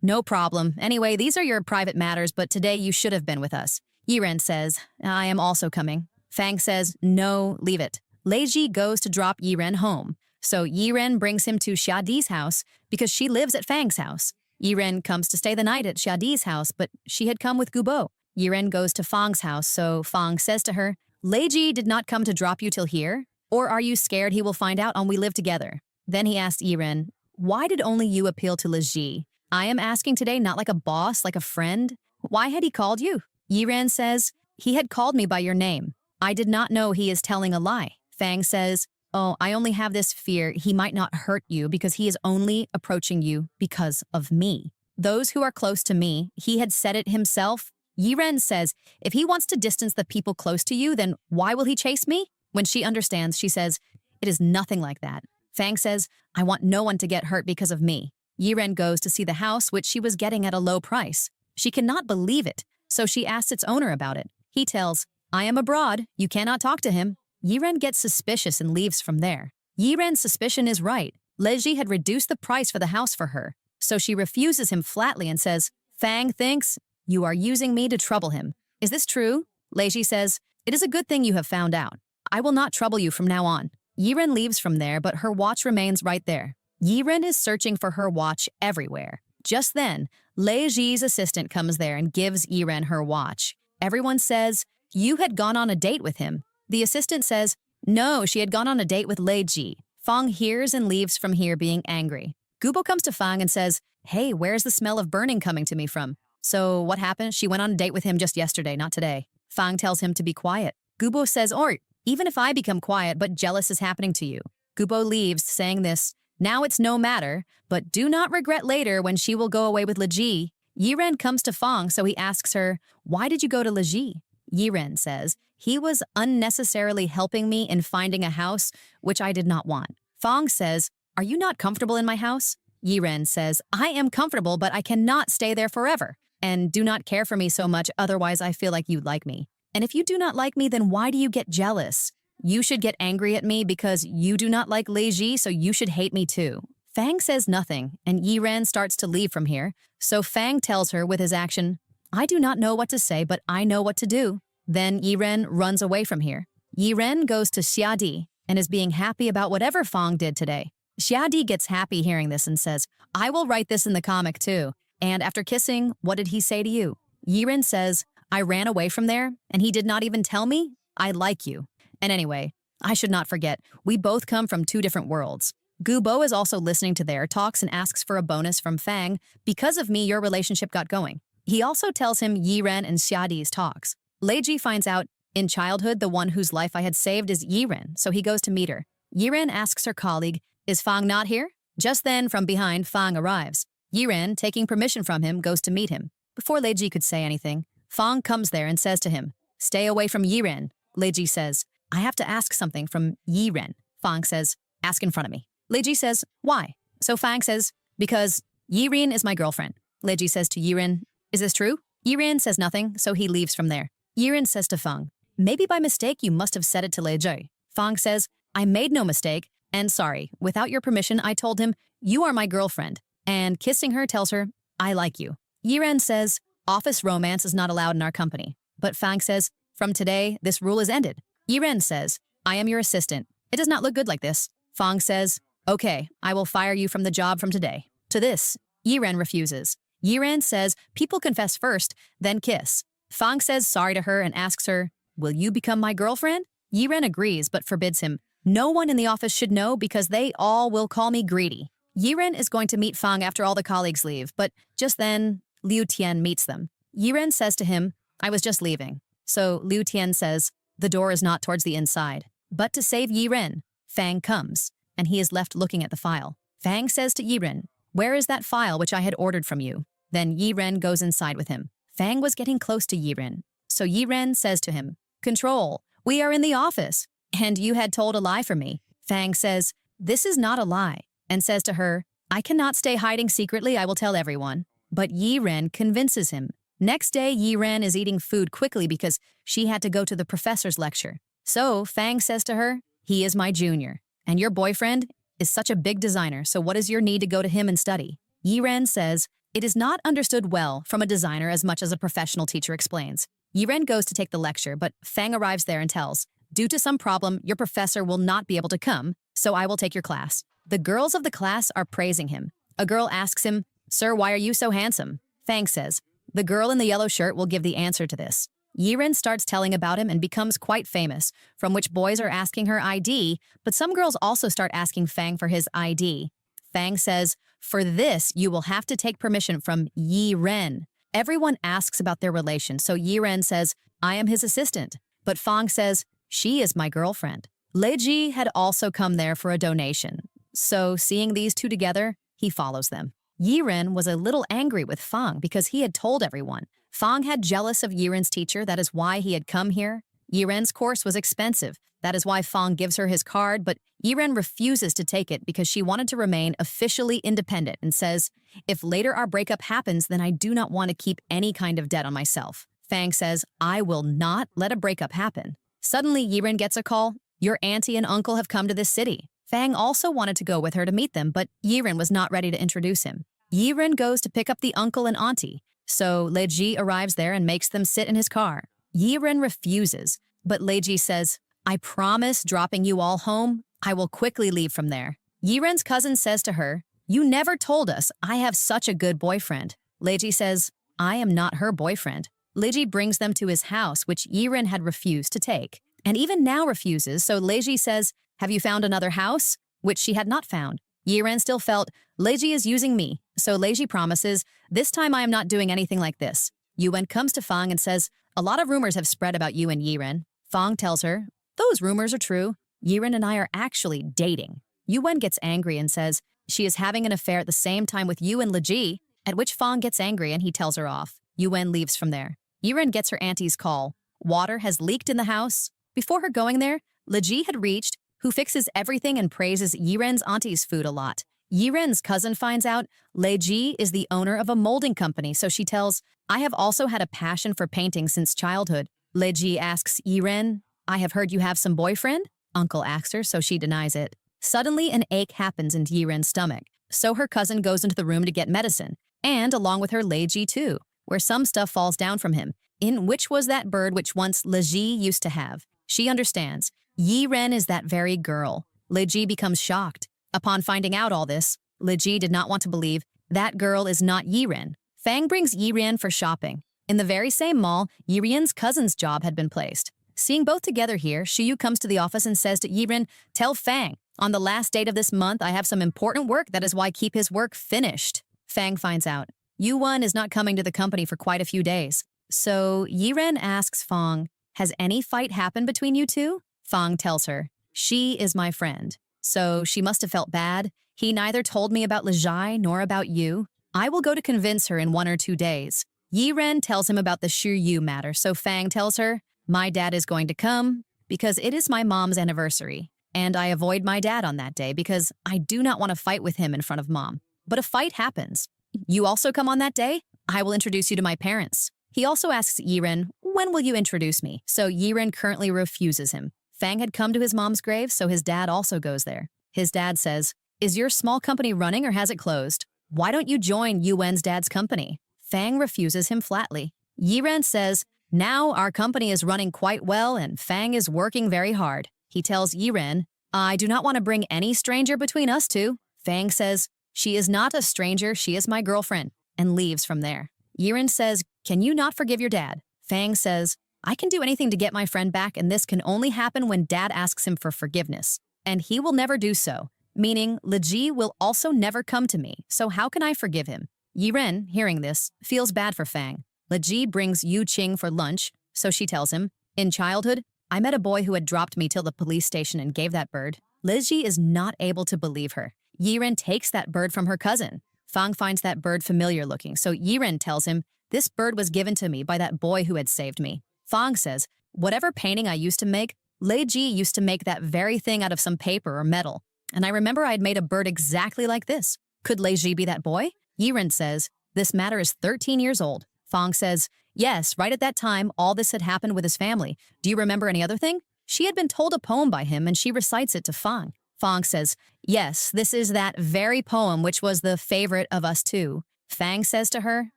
Speaker 1: no problem. Anyway, these are your private matters, but today you should have been with us. Yiren says, I am also coming. Fang says, no, leave it. Leji goes to drop Yiren home, so Yiren brings him to Xiadi's house because she lives at Fang's house. Yiren comes to stay the night at Xiadi's house, but she had come with Gubo. Yiren goes to Fang's house, so Fang says to her, Leiji did not come to drop you till here? Or are you scared he will find out on we live together? Then he asked Yiren, why did only you appeal to Leiji? I am asking today not like a boss, like a friend. Why had he called you? Yiren says, he had called me by your name. I did not know he is telling a lie. Fang says, oh, I only have this fear he might not hurt you because he is only approaching you because of me. Those who are close to me, he had said it himself. Yiren says, if he wants to distance the people close to you, then why will he chase me? When she understands, she says, it is nothing like that. Fang says, I want no one to get hurt because of me. Yiren goes to see the house, which she was getting at a low price. She cannot believe it, so she asks its owner about it. He tells, I am abroad, you cannot talk to him. Yiren gets suspicious and leaves from there. Yiren's suspicion is right. Leiji had reduced the price for the house for her, so she refuses him flatly and says, Fang thinks you are using me to trouble him. Is this true? Leiji says, it is a good thing you have found out. I will not trouble you from now on. Yiren leaves from there, but her watch remains right there. Yiren is searching for her watch everywhere. Just then, Leiji's assistant comes there and gives Yiren her watch. Everyone says, you had gone on a date with him. The assistant says, no, she had gone on a date with Leiji. Fang hears and leaves from here being angry. Gubo comes to Fang and says, hey, where's the smell of burning coming to me from? So what happened? She went on a date with him just yesterday, not today. Fang tells him to be quiet. Gubo says, or even if I become quiet but jealous is happening to you. Gubo leaves saying this, now it's no matter, but do not regret later when she will go away with Leiji. Yiren comes to Fang, so he asks her, why did you go to Leiji? Yiren says, he was unnecessarily helping me in finding a house, which I did not want. Fang says, are you not comfortable in my house? Yiren says, I am comfortable, but I cannot stay there forever. And do not care for me so much, otherwise I feel like you like me. And if you do not like me, then why do you get jealous? You should get angry at me because you do not like Leiji, so you should hate me too. Fang says nothing, and Yiren starts to leave from here. So Fang tells her with his action, I do not know what to say, but I know what to do. Then Yiren runs away from here. Yiren goes to Xiadi and is being happy about whatever Fang did today. Xiadi gets happy hearing this and says, I will write this in the comic too. And after kissing, what did he say to you? Yiren says, I ran away from there, and he did not even tell me, I like you. And anyway, I should not forget, we both come from two different worlds. Gubo is also listening to their talks and asks for a bonus from Fang. Because of me, your relationship got going. He also tells him Yiren and Xiadi's talks. Leiji finds out, in childhood, the one whose life I had saved is Yiren, so he goes to meet her. Yiren asks her colleague, is Fang not here? Just then, from behind, Fang arrives. Yiren, taking permission from him, goes to meet him. Before Leiji could say anything, Fang comes there and says to him, stay away from Yiren. Leiji says, I have to ask something from Yiren. Fang says, ask in front of me. Leiji says, why? So Fang says, because Yiren is my girlfriend. Leiji says to Yiren, is this true? Yiren says nothing, so he leaves from there. Yiren says to Fang, maybe by mistake you must have said it to Leiji. Fang says, I made no mistake, and sorry, without your permission I told him, you are my girlfriend, and kissing her tells her, I like you. Yiren says, office romance is not allowed in our company. But Fang says, from today, this rule is ended. Yiren says, I am your assistant. It does not look good like this. Fang says, okay, I will fire you from the job from today. To this, Yiren refuses. Yiren says, people confess first, then kiss. Fang says sorry to her and asks her, will you become my girlfriend? Yiren agrees but forbids him. No one in the office should know because they all will call me greedy. Yiren is going to meet Fang after all the colleagues leave, but just then, Liu Tian meets them. Yiren says to him, I was just leaving. So Liu Tian says, the door is not towards the inside. But to save Yiren, Fang comes, and he is left looking at the file. Fang says to Yiren, where is that file which I had ordered from you? Then Yiren goes inside with him. Fang was getting close to Yiren, so Yiren says to him, Control, we are in the office, and you had told a lie for me. Fang says, this is not a lie, and says to her, I cannot stay hiding secretly, I will tell everyone. But Yiren convinces him. Next day, Yiren is eating food quickly because she had to go to the professor's lecture. So Fang says to her, he is my junior, and your boyfriend is such a big designer, so what is your need to go to him and study? Yiren says, it is not understood well from a designer as much as a professional teacher explains. Yiren goes to take the lecture, but Fang arrives there and tells, due to some problem, your professor will not be able to come, so I will take your class. The girls of the class are praising him. A girl asks him, Sir, why are you so handsome? Fang says, the girl in the yellow shirt will give the answer to this. Yiren starts telling about him and becomes quite famous, from which boys are asking her ID, but some girls also start asking Fang for his ID. Fang says, "For this, you will have to take permission from Yiren." Everyone asks about their relation, so Yiren says, "I am his assistant." But Fang says, "She is my girlfriend." Leji had also come there for a donation, so seeing these two together, he follows them. Yiren was a little angry with Fang because he had told everyone. Fang had jealous of Yiren's teacher, that is why he had come here. Yiren's course was expensive, that is why Fang gives her his card, but Yiren refuses to take it because she wanted to remain officially independent and says, "If later our breakup happens, then I do not want to keep any kind of debt on myself." Fang says, "I will not let a breakup happen." Suddenly, Yiren gets a call. "Your auntie and uncle have come to this city." Fang also wanted to go with her to meet them, but Yiren was not ready to introduce him. Yiren goes to pick up the uncle and auntie, so Leji arrives there and makes them sit in his car. Yiren refuses, but Leji says, "I promise dropping you all home, I will quickly leave from there." Yiren's cousin says to her, "You never told us I have such a good boyfriend." Leji says, "I am not her boyfriend." Leji brings them to his house, which Yiren had refused to take, and even now refuses, so Leji says, "Have you found another house?" Which she had not found. Yiren still felt, "Leji is using me," so Leji promises, "This time I am not doing anything like this." Yuwen comes to Fang and says, "A lot of rumors have spread about you and Yiren." Fang tells her, "Those rumors are true. Yiren and I are actually dating." Yuwen gets angry and says, "She is having an affair at the same time with you and Leji," at which Fang gets angry and he tells her off. Yuwen leaves from there. Yiren gets her auntie's call. Water has leaked in the house. Before her going there, Leji had reached, who fixes everything and praises Yiren's auntie's food a lot. Yiren's cousin finds out Leji is the owner of a molding company, so she tells, "I have also had a passion for painting since childhood." Leji asks Yiren, "I have heard you have some boyfriend?" Uncle asks her, so she denies it. Suddenly, an ache happens in Yiren's stomach, so her cousin goes into the room to get medicine, and along with her Leji too, where some stuff falls down from him, in which was that bird which once Leji used to have. She understands. Yiren is that very girl. Leji becomes shocked. Upon finding out all this, Leji did not want to believe that girl is not Yiren. Fang brings Yiren for shopping. In the very same mall, Yiren's cousin's job had been placed. Seeing both together here, Shiyu comes to the office and says to Yiren, "Tell Fang, on the last date of this month, I have some important work, that is why keep his work finished." Fang finds out. Yuwon is not coming to the company for quite a few days. So Yiren asks Fang, "Has any fight happened between you two?" Fang tells her, "She is my friend." So she must have felt bad. "He neither told me about Lejai nor about you. I will go to convince her in 1 or 2 days." Yiren tells him about the Shiryu matter, so Fang tells her, "My dad is going to come because it is my mom's anniversary, and I avoid my dad on that day because I do not want to fight with him in front of mom. But a fight happens. You also come on that day? I will introduce you to my parents." He also asks Yiren, "When will you introduce me?" So Yiren currently refuses him. Fang had come to his mom's grave, so his dad also goes there. His dad says, "Is your small company running or has it closed? Why don't you join Yuwen's dad's company?" Fang refuses him flatly. Yiren says, "Now our company is running quite well and Fang is working very hard." He tells Yiren, "I do not want to bring any stranger between us two." Fang says, "She is not a stranger, she is my girlfriend," and leaves from there. Yiren says, "Can you not forgive your dad?" Fang says, "I can do anything to get my friend back, and this can only happen when dad asks him for forgiveness. And he will never do so, meaning Leji will also never come to me, so how can I forgive him?" Yiren, hearing this, feels bad for Fang. Leji brings Yu Qing for lunch, so she tells him, "In childhood, I met a boy who had dropped me till the police station and gave that bird." Leji is not able to believe her. Yiren takes that bird from her cousin. Fang finds that bird familiar looking, so Yiren tells him, "This bird was given to me by that boy who had saved me." Fang says, "Whatever painting I used to make, Leji used to make that very thing out of some paper or metal. And I remember I had made a bird exactly like this. Could Leji be that boy?" Yiren says, "This matter is 13 years old." Fang says, "Yes, right at that time, all this had happened with his family. Do you remember any other thing?" She had been told a poem by him and she recites it to Fang. Fang says, "Yes, this is that very poem which was the favorite of us two." Fang says to her,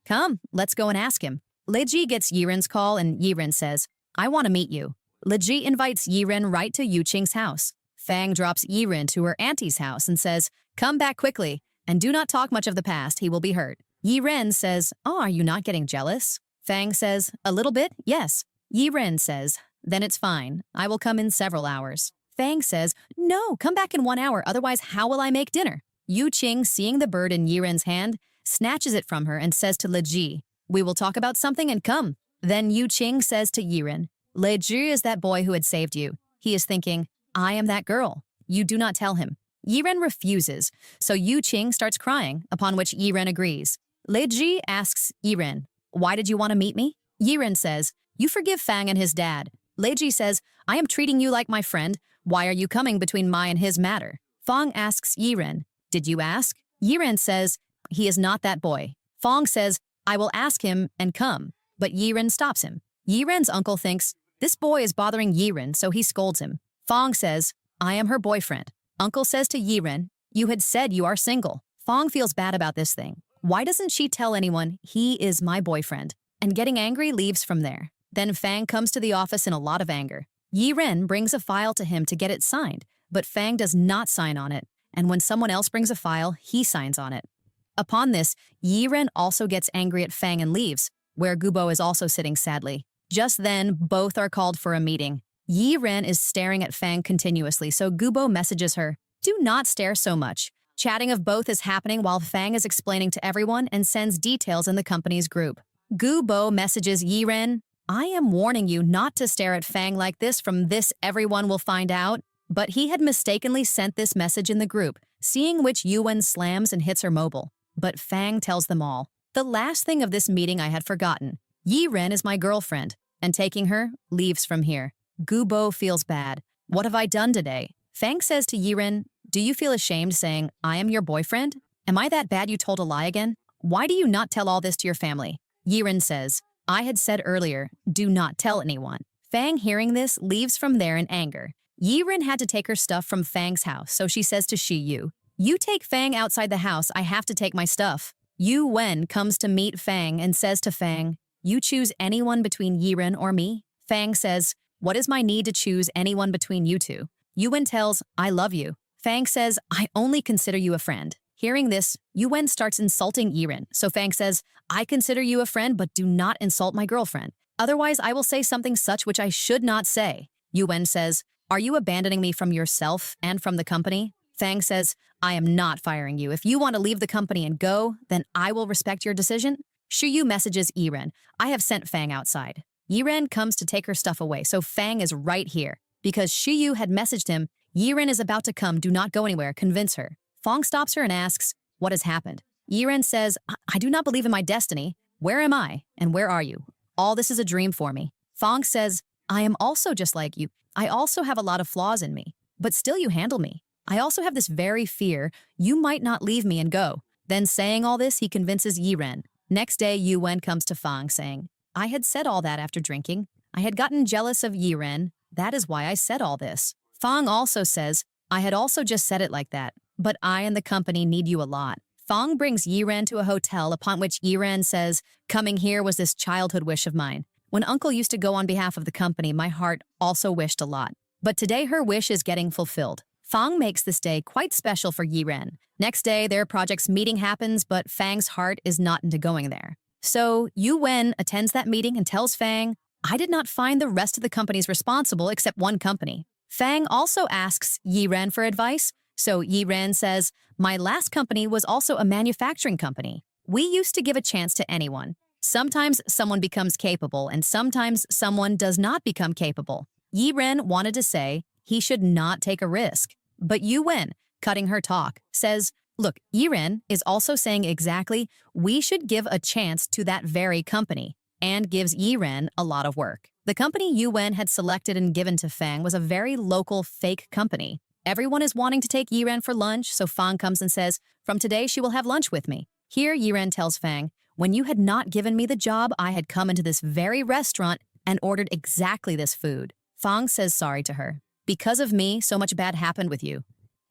Speaker 1: "Come, let's go and ask him." Leji gets Yiren's call and Yiren says, "I want to meet you." Leji invites Yiren right to Yu Qing's house. Fang drops Yiren to her auntie's house and says, "Come back quickly, and do not talk much of the past, he will be hurt." Yiren says, "Oh, are you not getting jealous?" Fang says, "A little bit, yes." Yiren says, then it's fine. I will come in several hours. Fang says, no, come back in 1 hour, otherwise how will I make dinner? Yu Qing, seeing the bird in Yiren's hand, snatches it from her and says to Leji, we will talk about something and come. Then Yu Qing says to Yiren, Leji is that boy who had saved you. He is thinking, I am that girl. You do not tell him. Yiren refuses, so Yu Qing starts crying, upon which Yiren agrees. Leji asks Yiren, why did you want to meet me? Yiren says, you forgive Fang and his dad. Leji says, I am treating you like my friend. Why are you coming between my and his matter? Fang asks Yiren, did you ask? Yiren says, he is not that boy. Fang says, I will ask him and come, but Yiren stops him. Yiren's uncle thinks, this boy is bothering Yiren, so he scolds him. Fang says, I am her boyfriend. Uncle says to Yiren, you had said you are single. Fang feels bad about this thing. Why doesn't she tell anyone he is my boyfriend? And getting angry leaves from there. Then Fang comes to the office in a lot of anger. Yiren brings a file to him to get it signed, but Fang does not sign on it, and when someone else brings a file, he signs on it. Upon this, Yiren also gets angry at Fang and leaves, where Gubo is also sitting sadly. Just then, both are called for a meeting. Yiren is staring at Fang continuously, so Gubo messages her, do not stare so much. Chatting of both is happening while Fang is explaining to everyone and sends details in the company's group. Gubo messages Yiren, I am warning you not to stare at Fang like this, from this everyone will find out. But he had mistakenly sent this message in the group, seeing which Yuan slams and hits her mobile. But Fang tells them all, the last thing of this meeting I had forgotten. Yiren is my girlfriend, and taking her, leaves from here. Gubo feels bad. What have I done today? Fang says to Yiren, do you feel ashamed saying, I am your boyfriend? Am I that bad you told a lie again? Why do you not tell all this to your family? Yiren says, I had said earlier, do not tell anyone. Fang, hearing this, leaves from there in anger. Yiren had to take her stuff from Fang's house, so she says to Shi Yu, you take Fang outside the house, I have to take my stuff. Yu Wen comes to meet Fang and says to Fang, you choose anyone between Yiren or me? Fang says, what is my need to choose anyone between you two? Yu Wen tells, I love you. Fang says, I only consider you a friend. Hearing this, Yu Wen starts insulting Yiren, so Fang says, I consider you a friend, but do not insult my girlfriend. Otherwise, I will say something such which I should not say. Yu Wen says, are you abandoning me from yourself and from the company? Fang says, I am not firing you. If you want to leave the company and go, then I will respect your decision. Shiyu messages Yiren, I have sent Fang outside. Yiren comes to take her stuff away, so Fang is right here. Because Shiyu had messaged him, Yiren is about to come, do not go anywhere, convince her. Fang stops her and asks, what has happened? Yiren says, I do not believe in my destiny. Where am I? And where are you? All this is a dream for me. Fang says, I am also just like you. I also have a lot of flaws in me, but still you handle me. I also have this very fear you might not leave me and go. Then saying all this, he convinces Yiren. Next day, Yu Wen comes to Fang saying, I had said all that after drinking. I had gotten jealous of Yiren. That is why I said all this. Fang also says, I had also just said it like that, but I and the company need you a lot. Fang brings Yiren to a hotel, upon which Yiren says, coming here was this childhood wish of mine. When Uncle used to go on behalf of the company, my heart also wished a lot. But today her wish is getting fulfilled. Fang makes this day quite special for Yiren. Next day, their project's meeting happens, but Fang's heart is not into going there. So Yu Wen attends that meeting and tells Fang, I did not find the rest of the companies responsible except one company. Fang also asks Yiren for advice, so Yiren says, my last company was also a manufacturing company. We used to give a chance to anyone. Sometimes someone becomes capable and sometimes someone does not become capable. Yiren wanted to say he should not take a risk. But Yu Wen, cutting her talk, says, look, Yiren is also saying exactly we should give a chance to that very company, and gives Yiren a lot of work. The company Yu Wen had selected and given to Fang was a very local fake company. Everyone is wanting to take Yiren for lunch, so Fang comes and says, from today she will have lunch with me. Here Yiren tells Fang, when you had not given me the job, I had come into this very restaurant and ordered exactly this food. Fang says sorry to her. Because of me, so much bad happened with you.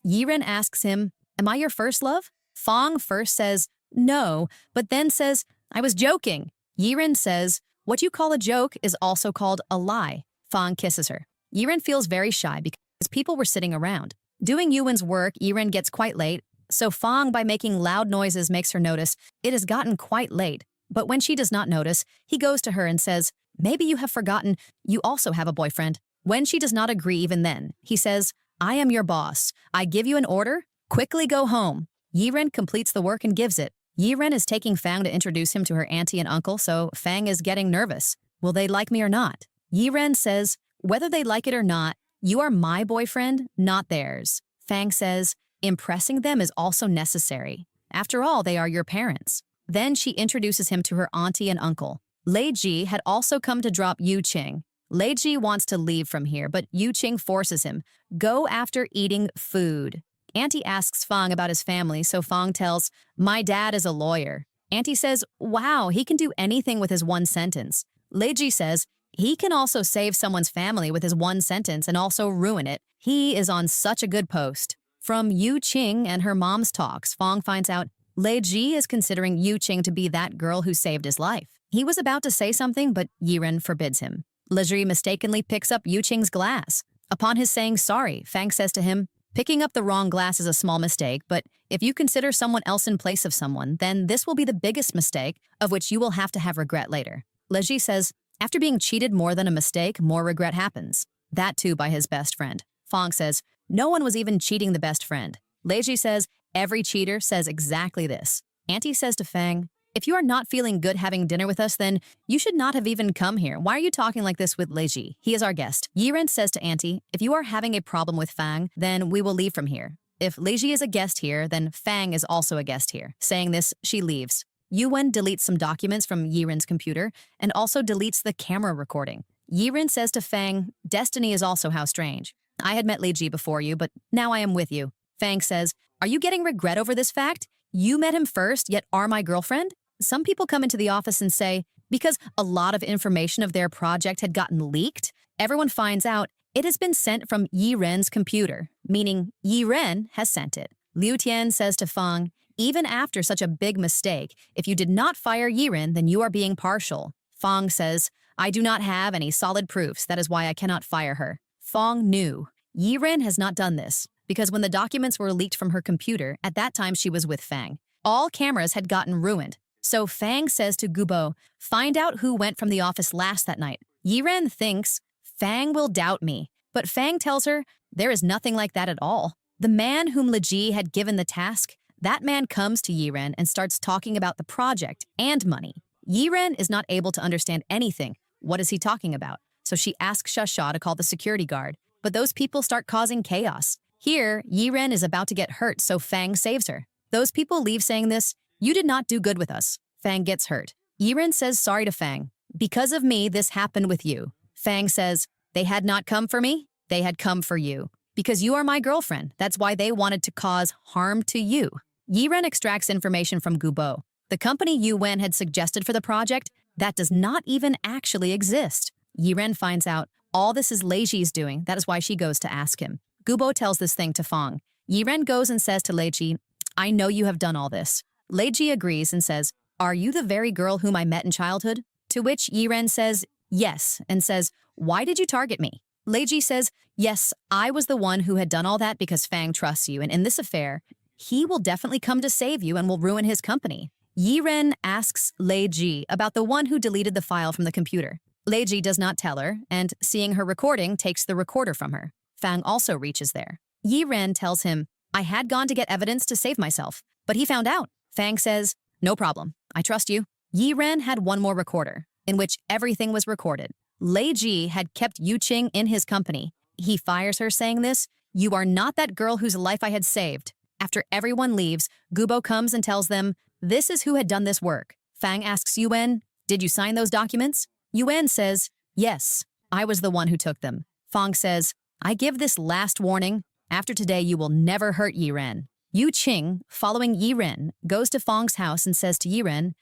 Speaker 1: Yiren asks him, am I your first love? Fang first says, no, but then says, I was joking. Yiren says, what you call a joke is also called a lie. Fang kisses her. Yiren feels very shy because people were sitting around. Doing Yuwen's work, Yiren gets quite late, so Fang, by making loud noises, makes her notice it has gotten quite late. But when she does not notice, he goes to her and says, maybe you have forgotten you also have a boyfriend. When she does not agree even then, he says, I am your boss. I give you an order. Quickly go home. Yiren completes the work and gives it. Yiren is taking Fang to introduce him to her auntie and uncle, so Fang is getting nervous. Will they like me or not? Yiren says, whether they like it or not, you are my boyfriend, not theirs. Fang says, impressing them is also necessary. After all, they are your parents. Then she introduces him to her auntie and uncle. Lei Ji had also come to drop Yu Qing. Lei Ji wants to leave from here, but Yu Qing forces him. Go after eating food. Auntie asks Fang about his family, so Fang tells, my dad is a lawyer. Auntie says, wow, he can do anything with his one sentence. Lei Ji says, he can also save someone's family with his one sentence and also ruin it. He is on such a good post. From Yu Qing and her mom's talks, Fang finds out Lei Ji is considering Yu Qing to be that girl who saved his life. He was about to say something, but Yiren forbids him. Lei Ji mistakenly picks up Yu Qing's glass. Upon his saying sorry, Fang says to him, picking up the wrong glass is a small mistake, but if you consider someone else in place of someone, then this will be the biggest mistake of which you will have to have regret later. Lei Ji says, after being cheated more than a mistake, more regret happens. That too by his best friend. Fang says, no one was even cheating the best friend. Lei Ji says, every cheater says exactly this. Auntie says to Fang, if you are not feeling good having dinner with us, then you should not have even come here. Why are you talking like this with Lei Ji? He is our guest. Yiren says to Auntie, if you are having a problem with Fang, then we will leave from here. If Lei Ji is a guest here, then Fang is also a guest here. Saying this, she leaves. Yuwen deletes some documents from Yiren's computer and also deletes the camera recording. Yiren says to Fang, destiny is also how strange. I had met Lei Ji before you, but now I am with you. Fang says, are you getting regret over this fact? You met him first, yet are my girlfriend? Some people come into the office and say, because a lot of information of their project had gotten leaked, everyone finds out it has been sent from Yiren's computer, meaning Yiren has sent it. Liu Tian says to Fang, even after such a big mistake, if you did not fire Yiren, then you are being partial. Fang says, I do not have any solid proofs, that is why I cannot fire her. Fang knew. Yiren has not done this, because when the documents were leaked from her computer, at that time she was with Fang. All cameras had gotten ruined. So Fang says to Gubo, find out who went from the office last that night. Yiren thinks Fang will doubt me, but Fang tells her there is nothing like that at all. The man whom Lei Ji had given the task, that man comes to Yiren and starts talking about the project and money. Yiren is not able to understand anything. What is he talking about? So she asks Shasha to call the security guard, but those people start causing chaos. Here, Yiren is about to get hurt, so Fang saves her. Those people leave saying this, you did not do good with us. Fang gets hurt. Yiren says sorry to Fang. Because of me, this happened with you. Fang says, they had not come for me, they had come for you. Because you are my girlfriend, that's why they wanted to cause harm to you. Yiren extracts information from Gubo. The company Yuwen had suggested for the project, that does not even actually exist. Yiren finds out all this is Lei Ji's doing, that is why she goes to ask him. Gubo tells this thing to Fang. Yiren goes and says to Lei Ji, I know you have done all this. Lei Ji agrees and says, are you the very girl whom I met in childhood? To which Yiren says, yes, and says, why did you target me? Lei Ji says, yes, I was the one who had done all that because Fang trusts you, and in this affair, he will definitely come to save you and will ruin his company. Yiren asks Lei Ji about the one who deleted the file from the computer. Lei Ji does not tell her, and seeing her recording, takes the recorder from her. Fang also reaches there. Yiren tells him, I had gone to get evidence to save myself, but he found out. Fang says, no problem, I trust you. Yiren had one more recorder, in which everything was recorded. Lei Ji had kept Yu Qing in his company. He fires her saying this, you are not that girl whose life I had saved. After everyone leaves, Gubo comes and tells them, this is who had done this work. Fang asks Yuwen, did you sign those documents? Yuwen says, yes, I was the one who took them. Fang says, I give this last warning. After today, you will never hurt Yiren. Yu Qing, following Yiren, goes to Fang's house and says to Yiren,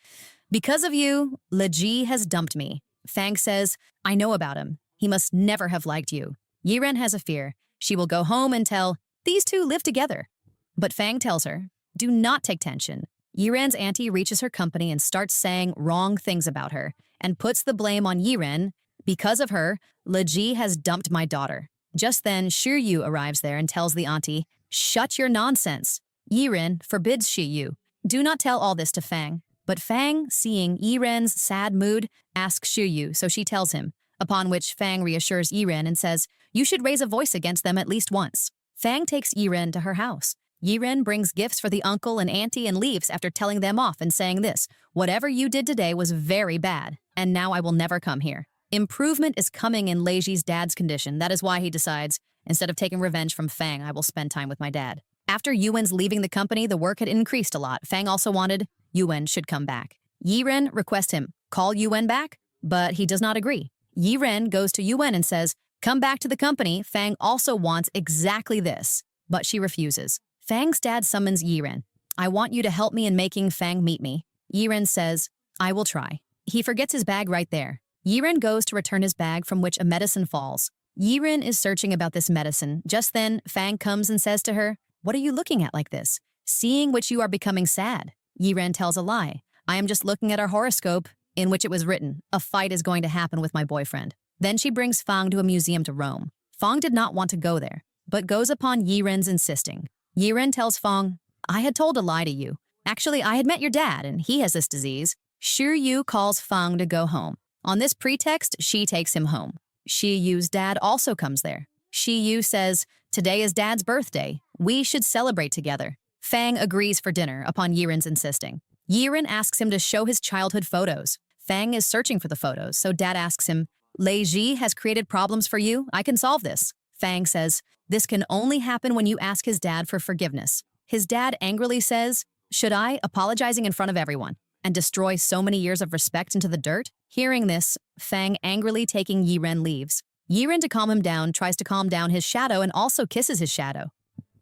Speaker 1: because of you, Lei Ji has dumped me. Fang says, I know about him. He must never have liked you. Yiren has a fear. She will go home and tell, these two live together. But Fang tells her, do not take tension. Yiren's auntie reaches her company and starts saying wrong things about her and puts the blame on Yiren. Because of her, Lei Ji has dumped my daughter. Just then, Shi Yu arrives there and tells the auntie, shut your nonsense. Yiren forbids Shi Yu. Do not tell all this to Fang. But Fang, seeing Yiren's sad mood, asks Xiuyu, so she tells him, upon which Fang reassures Yiren and says, you should raise a voice against them at least once. Fang takes Yiren to her house. Yiren brings gifts for the uncle and auntie and leaves after telling them off and saying this, whatever you did today was very bad, and now I will never come here. Improvement is coming in Leiji's dad's condition. That is why he decides, instead of taking revenge from Fang, I will spend time with my dad. After Yuen's leaving the company, the work had increased a lot. Fang also wanted Yuen should come back. Yiren requests him, call Yuen back, but he does not agree. Yiren goes to Yuen and says, come back to the company. Fang also wants exactly this, but she refuses. Fang's dad summons Yiren. I want you to help me in making Fang meet me. Yiren says, I will try. He forgets his bag right there. Yiren goes to return his bag from which a medicine falls. Yiren is searching about this medicine. Just then, Fang comes and says to her, what are you looking at like this? Seeing which you are becoming sad. Yiren tells a lie. I am just looking at our horoscope, in which it was written, a fight is going to happen with my boyfriend. Then she brings Fang to a museum to roam. Fang did not want to go there, but goes upon Yiren's insisting. Yiren tells Fang, I had told a lie to you. Actually, I had met your dad, and he has this disease. Xiuyu calls Fang to go home. On this pretext, she takes him home. Shiyu's dad also comes there. Xiuyu says, today is dad's birthday. We should celebrate together. Fang agrees for dinner upon Yiren's insisting. Yiren asks him to show his childhood photos. Fang is searching for the photos, so dad asks him, Leiji has created problems for you? I can solve this. Fang says, this can only happen when you ask his dad for forgiveness. His dad angrily says, should I, apologizing in front of everyone, and destroy so many years of respect into the dirt? Hearing this, Fang angrily taking Yiren leaves. Yiren, to calm him down, tries to calm down his shadow and also kisses his shadow.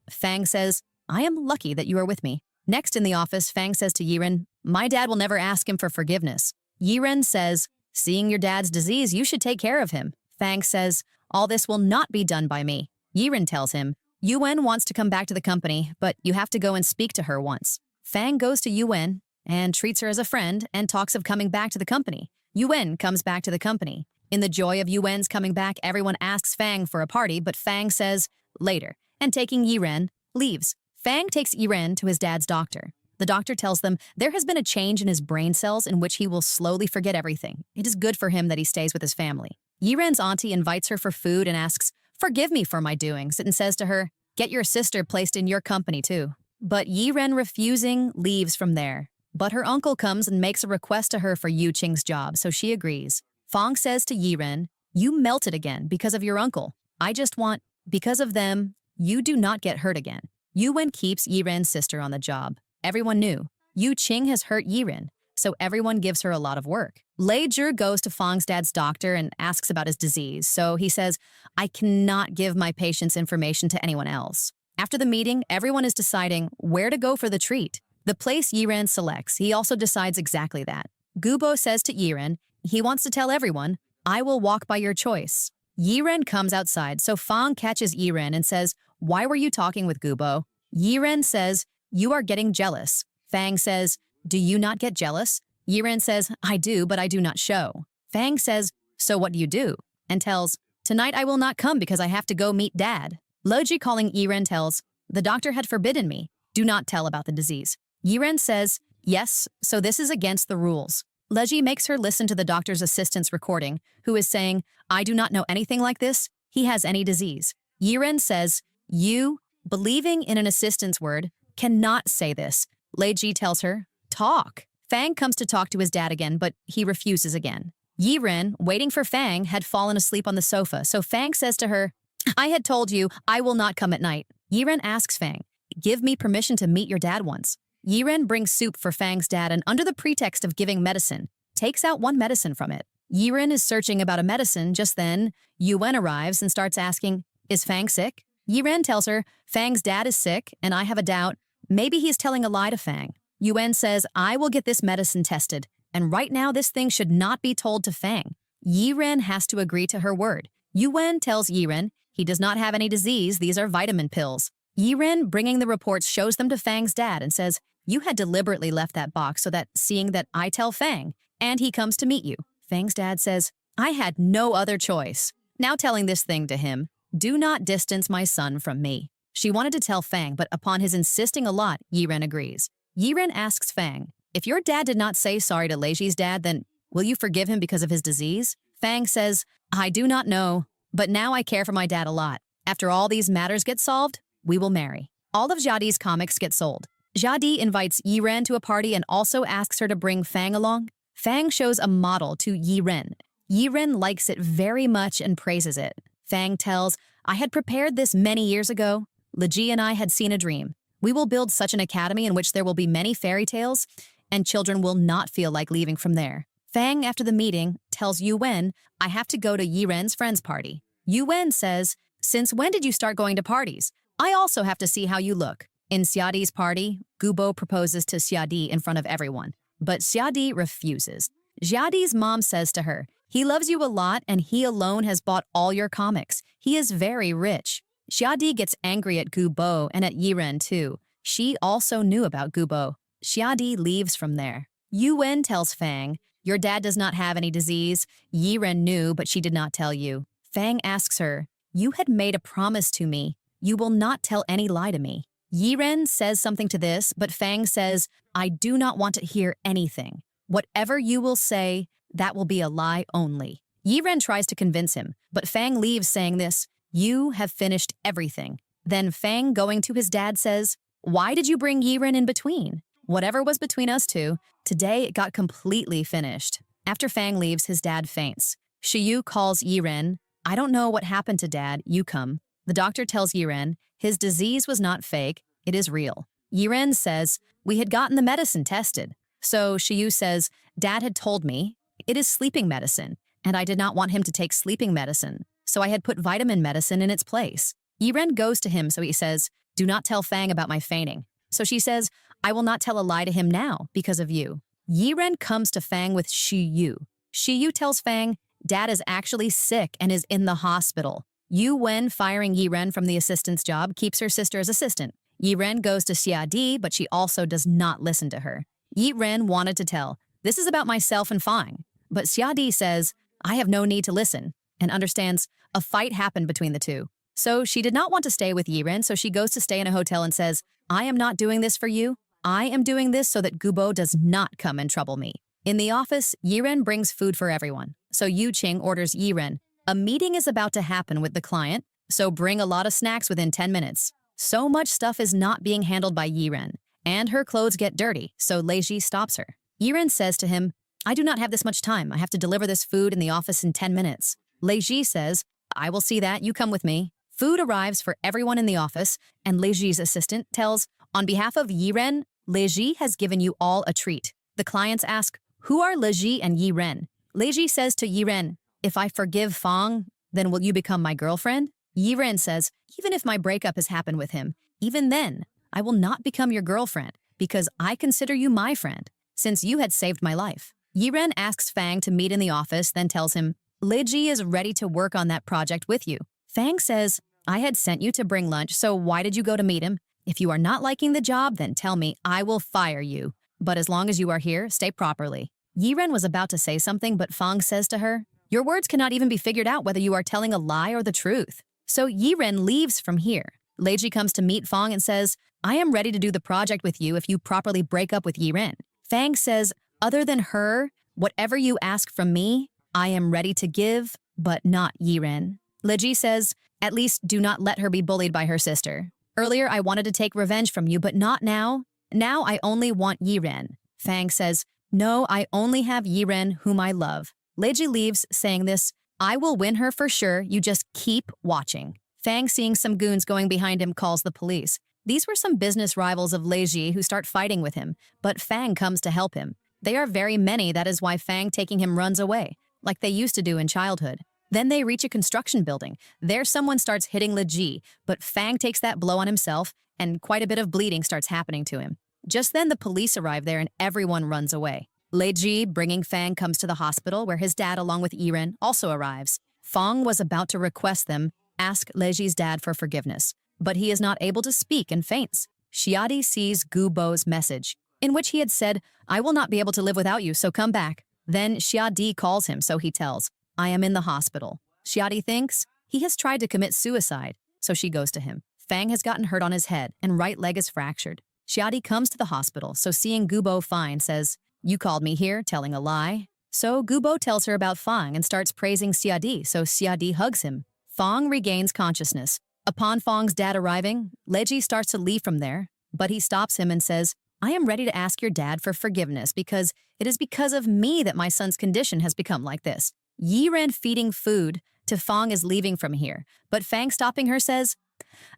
Speaker 1: Fang says, I am lucky that you are with me. Next in the office, Fang says to Yiren, my dad will never ask him for forgiveness. Yiren says, seeing your dad's disease, you should take care of him. Fang says, all this will not be done by me. Yiren tells him, Yuen wants to come back to the company, but you have to go and speak to her once. Fang goes to Yuen and treats her as a friend and talks of coming back to the company. Yuen comes back to the company. In the joy of Yuen's coming back, everyone asks Fang for a party, but Fang says, later, and taking Yiren, leaves. Fang takes Yiren to his dad's doctor. The doctor tells them there has been a change in his brain cells in which he will slowly forget everything. It is good for him that he stays with his family. Yiren's auntie invites her for food and asks, forgive me for my doings, and says to her, get your sister placed in your company too. But Yiren, refusing, leaves from there. But her uncle comes and makes a request to her for Yu Qing's job, so she agrees. Fang says to Yiren, you melted again because of your uncle. I just want, because of them, you do not get hurt again. Yuen keeps Yiren's sister on the job. Everyone knew. Yu Qing has hurt Yiren, so everyone gives her a lot of work. Lei Zhi goes to Fang's dad's doctor and asks about his disease, so he says, I cannot give my patient's information to anyone else. After the meeting, everyone is deciding where to go for the treat. The place Yiren selects, he also decides exactly that. Gubo says to Yiren, he wants to tell everyone, I will walk by your choice. Yiren comes outside, so Fang catches Yiren and says, why were you talking with Gubo? Yiren says, you are getting jealous. Fang says, do you not get jealous? Yiren says, I do, but I do not show. Fang says, so what do you do? And tells, tonight I will not come because I have to go meet dad. Loji, calling Yiren, tells, the doctor had forbidden me. Do not tell about the disease. Yiren says, yes, so this is against the rules. Leji makes her listen to the doctor's assistant's recording, who is saying, I do not know anything like this. He has any disease. Yiren says, you, believing in an assistant's word, cannot say this. Leiji tells her, talk. Fang comes to talk to his dad again, but he refuses again. Yiren, waiting for Fang, had fallen asleep on the sofa, so Fang says to her, I had told you I will not come at night. Yiren asks Fang, give me permission to meet your dad once. Yiren brings soup for Fang's dad and under the pretext of giving medicine, takes out one medicine from it. Yiren is searching about a medicine. Just then, Yuen arrives and starts asking, is Fang sick? Yiren tells her, Fang's dad is sick and I have a doubt. Maybe he's telling a lie to Fang. Yuen says, I will get this medicine tested, and right now this thing should not be told to Fang. Yiren has to agree to her word. Yuen tells Yiren he does not have any disease, these are vitamin pills. Yiren, bringing the reports, shows them to Fang's dad and says, you had deliberately left that box so that seeing that I tell Fang, and he comes to meet you. Fang's dad says, I had no other choice. Now telling this thing to him, do not distance my son from me. She wanted to tell Fang, but upon his insisting a lot, Yiren agrees. Yiren asks Fang, if your dad did not say sorry to Leiji's dad, then will you forgive him because of his disease? Fang says, I do not know, but now I care for my dad a lot. After all these matters get solved, we will marry. All of Jadi's comics get sold. Jadi invites Yiren to a party and also asks her to bring Fang along. Fang shows a model to Yiren. Yiren likes it very much and praises it. Fang tells, I had prepared this many years ago. Leji and I had seen a dream. We will build such an academy in which there will be many fairy tales, and children will not feel like leaving from there. Fang, after the meeting, tells Yuwen, I have to go to Yiren's friend's party. Yuwen says, since when did you start going to parties? I also have to see how you look. In Xiadi's party, Gubo proposes to Xiadi in front of everyone, but Xiadi refuses. Xiadi's mom says to her, he loves you a lot and he alone has bought all your comics. He is very rich. Xiadi gets angry at Gubo and at Yiren too. She also knew about Gubo. Xiadi leaves from there. Yuwen tells Fang, your dad does not have any disease. Yiren knew, but she did not tell you. Fang asks her, you had made a promise to me. You will not tell any lie to me. Yiren says something to this, but Fang says, I do not want to hear anything. Whatever you will say, that will be a lie only. Yiren tries to convince him, but Fang leaves saying this, you have finished everything. Then Fang, going to his dad, says, why did you bring Yiren in between? Whatever was between us two, today it got completely finished. After Fang leaves, his dad faints. Shiyu calls Yiren, I don't know what happened to dad, you come. The doctor tells Yiren, his disease was not fake, it is real. Yiren says, we had gotten the medicine tested. So Shiyu says, dad had told me, it is sleeping medicine, and I did not want him to take sleeping medicine, so I had put vitamin medicine in its place. Yiren goes to him, so he says, do not tell Fang about my fainting. So she says, I will not tell a lie to him now because of you. Yiren comes to Fang with Shiyu. Shiyu tells Fang, dad is actually sick and is in the hospital. Yuwen, firing Yiren from the assistant's job, keeps her sister as assistant. Yiren goes to Xiadi, but she also does not listen to her. Yiren wanted to tell, this is about myself and Fang. But Xiadi says, I have no need to listen, and understands a fight happened between the two. So she did not want to stay with Yiren, so she goes to stay in a hotel and says, I am not doing this for you. I am doing this so that Gubo does not come and trouble me. In the office, Yiren brings food for everyone. So Yu Qing orders Yiren, a meeting is about to happen with the client, so bring a lot of snacks within 10 minutes. So much stuff is not being handled by Yiren, and her clothes get dirty, so Leiji stops her. Yiren says to him, I do not have this much time. I have to deliver this food in the office in 10 minutes. Leiji says, I will see that. You come with me. Food arrives for everyone in the office, and Leiji's assistant tells, on behalf of Yiren, Leiji has given you all a treat. The clients ask, who are Leiji and Yiren? Leiji says to Yiren, if I forgive Fang, then will you become my girlfriend? Yiren says, even if my breakup has happened with him, even then, I will not become your girlfriend because I consider you my friend, since you had saved my life. Yiren asks Fang to meet in the office, then tells him, Leiji is ready to work on that project with you. Fang says, I had sent you to bring lunch, so why did you go to meet him? If you are not liking the job, then tell me, I will fire you. But as long as you are here, stay properly. Yiren was about to say something, but Fang says to her, your words cannot even be figured out whether you are telling a lie or the truth. So Yiren leaves from here. Leiji comes to meet Fang and says, I am ready to do the project with you if you properly break up with Yiren. Fang says, other than her, whatever you ask from me, I am ready to give, but not Yiren. Leiji says, at least do not let her be bullied by her sister. Earlier, I wanted to take revenge from you, but not now. Now I only want Yiren. Fang says, no, I only have Yiren, whom I love. Leiji leaves, saying this, I will win her for sure, you just keep watching. Fang, seeing some goons going behind him, calls the police. These were some business rivals of Leiji who start fighting with him, but Fang comes to help him. They are very many, that is why Fang taking him runs away, like they used to do in childhood. Then they reach a construction building. There someone starts hitting Leiji, but Fang takes that blow on himself, and quite a bit of bleeding starts happening to him. Just then the police arrive there and everyone runs away. Leiji, bringing Fang, comes to the hospital where his dad, along with Yiren, also arrives. Fang was about to request them ask Leiji's dad for forgiveness, but he is not able to speak and faints. Xiadi sees Gubo's message, in which he had said, I will not be able to live without you, so come back. Then Xiadi calls him, so he tells, I am in the hospital. Xiadi thinks he has tried to commit suicide, so she goes to him. Fang has gotten hurt on his head and right leg is fractured. Xiadi comes to the hospital, so seeing Gubo fine says, "You called me here, telling a lie." So Gubo tells her about Fang and starts praising Xiadi, so Xiadi hugs him. Fang regains consciousness. Upon Fang's dad arriving, Leji starts to leave from there, but he stops him and says, "I am ready to ask your dad for forgiveness because it is because of me that my son's condition has become like this." Yiren feeding food to Fang is leaving from here, but Fang stopping her says,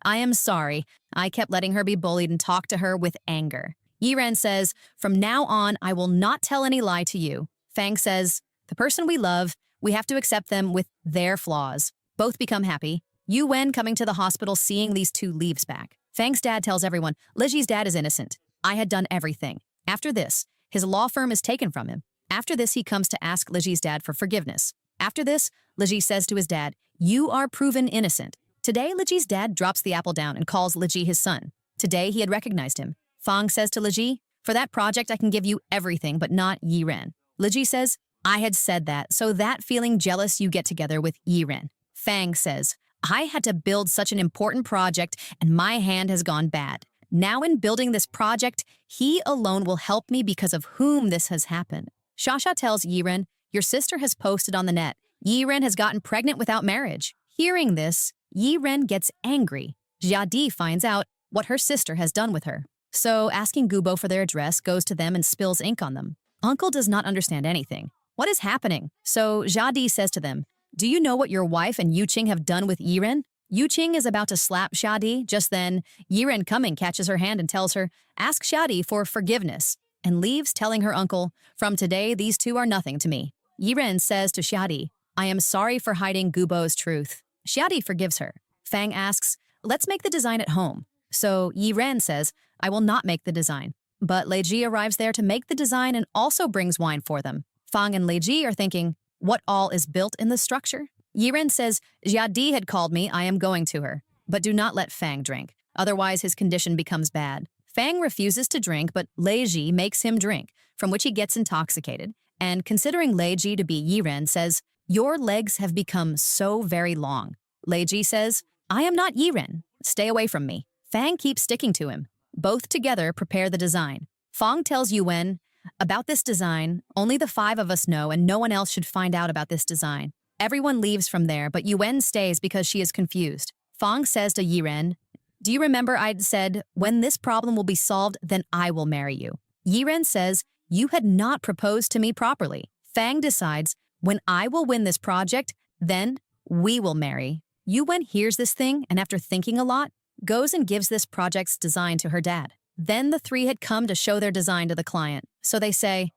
Speaker 1: "I am sorry. I kept letting her be bullied and talk to her with anger." Yiren says, "From now on, I will not tell any lie to you." Fang says, "The person we love, we have to accept them with their flaws." Both become happy. Yu Wen coming to the hospital seeing these two leaves back. Fang's dad tells everyone, "Liji's dad is innocent. I had done everything." After this, his law firm is taken from him. After this, he comes to ask Liji's dad for forgiveness. After this, Liji says to his dad, "You are proven innocent." Today, Liji's dad drops the apple down and calls Liji his son. Today, he had recognized him. Fang says to Liji, "For that project, I can give you everything, but not Yiren." Liji says, "I had said that, so that feeling jealous you get together with Yiren." Fang says, "I had to build such an important project, and my hand has gone bad. Now in building this project, he alone will help me because of whom this has happened." Shasha tells Yiren, "Your sister has posted on the net. Yiren has gotten pregnant without marriage." Hearing this, Yiren gets angry. Xiadi finds out what her sister has done with her. So asking Gubo for their address goes to them and spills ink on them. Uncle does not understand anything. What is happening? So Xiadi says to them, "Do you know what your wife and Yuqing have done with Yiren?" Yuqing is about to slap Xiadi. Just then, Yiren coming catches her hand and tells her, "Ask Xiadi for forgiveness," and leaves telling her uncle, "From today, these two are nothing to me." Yiren says to Xiadi, "I am sorry for hiding Gubo's truth." Xiadi forgives her. Fang asks, "Let's make the design at home." So Yiren says, "I will not make the design." But Leiji arrives there to make the design and also brings wine for them. Fang and Leiji are thinking, what all is built in the structure? Yiren says, "Xiadi had called me, I am going to her. But do not let Fang drink, otherwise his condition becomes bad." Fang refuses to drink, but Leiji makes him drink, from which he gets intoxicated. And considering Leiji to be Yiren, says, "Your legs have become so very long." Leiji says, "I am not Yiren. Stay away from me." Fang keeps sticking to him. Both together prepare the design. Fang tells Yuwen, "About this design, only the 5 of us know and no one else should find out about this design." Everyone leaves from there, but Yuwen stays because she is confused. Fang says to Yiren, "Do you remember I'd said, when this problem will be solved, then I will marry you?" Yiren says, "You had not proposed to me properly." Fang decides, "When I will win this project, then we will marry." Yuwen hears this thing and after thinking a lot, goes and gives this project's design to her dad. Then the 3 had come to show their design to the client. So they say,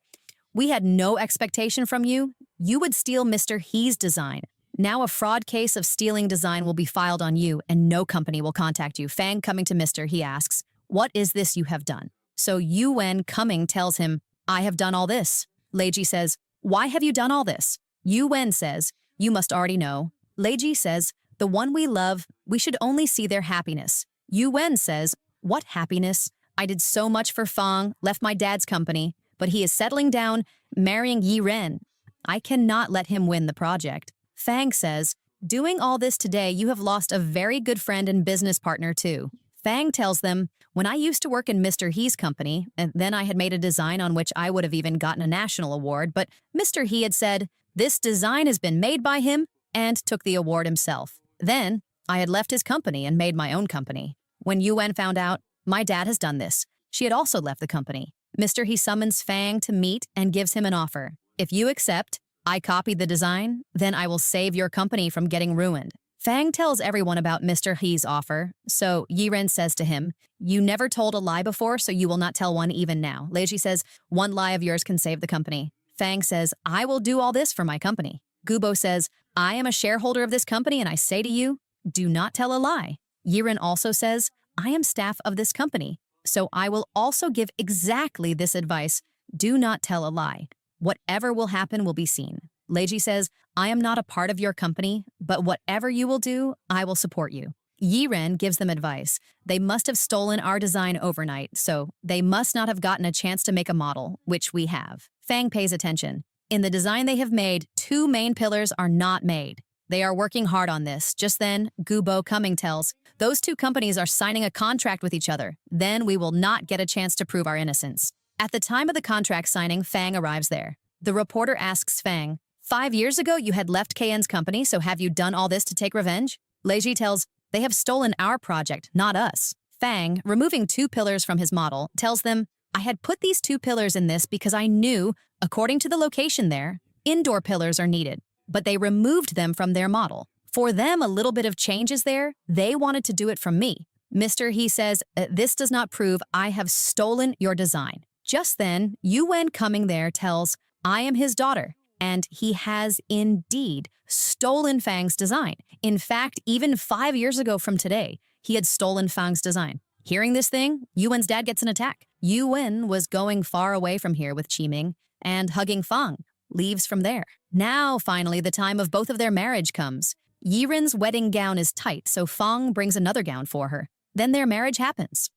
Speaker 1: "We had no expectation from you. You would steal Mr. He's design. Now a fraud case of stealing design will be filed on you and no company will contact you." Fang coming to Mr. He asks, "What is this you have done?" So Yuwen coming tells him, "I have done all this." Leiji says, "Why have you done all this?" Yuwen says, "You must already know." Leiji says, "The one we love, we should only see their happiness." Yuwen says, "What happiness? I did so much for Fang, left my dad's company, but he is settling down, marrying Yiren. I cannot let him win the project." Fang says, "Doing all this today, you have lost a very good friend and business partner too." Fang tells them, "When I used to work in Mr. He's company, and then I had made a design on which I would have even gotten a national award, but Mr. He had said, 'This design has been made by him,' and took the award himself. Then I had left his company and made my own company. When Yuwen found out, my dad has done this. She had also left the company. Mr. He summons Fang to meet and gives him an offer. If you accept, I copied the design, then I will save your company from getting ruined." Fang tells everyone about Mr. He's offer, so Yiren says to him, "You never told a lie before, so you will not tell one even now." Leiji says, "One lie of yours can save the company." Fang says, "I will do all this for my company." Gubo says, "I am a shareholder of this company and I say to you, do not tell a lie." Yiren also says, "I am staff of this company, so I will also give exactly this advice. Do not tell a lie. Whatever will happen will be seen." Leiji says, "I am not a part of your company, but whatever you will do, I will support you." Yiren gives them advice. They must have stolen our design overnight, so they must not have gotten a chance to make a model, which we have. Fang pays attention. In the design they have made, 2 main pillars are not made. They are working hard on this. Just then, Gubo Cumming tells, those two companies are signing a contract with each other. Then we will not get a chance to prove our innocence. At the time of the contract signing, Fang arrives there. The reporter asks Fang, 5 years ago you had left KN's company, so have you done all this to take revenge? Leiji tells, they have stolen our project, not us. Fang, removing 2 pillars from his model, tells them, I had put these 2 pillars in this because I knew, according to the location there, indoor pillars are needed, but they removed them from their model. For them, a little bit of change is there. They wanted to do it from me. Mister, he says, this does not prove I have stolen your design. Just then, Yuwen Coming there tells, I am his daughter, and he has indeed stolen Fang's design. In fact, even 5 years ago from today, he had stolen Fang's design. Hearing this thing, Yuwen's dad gets an attack. Yuwen was going far away from here with Qiming, and hugging Fang, leaves from there. Now, finally, the time of both of their marriage comes. Yiren's wedding gown is tight, so Fang brings another gown for her. Then their marriage happens.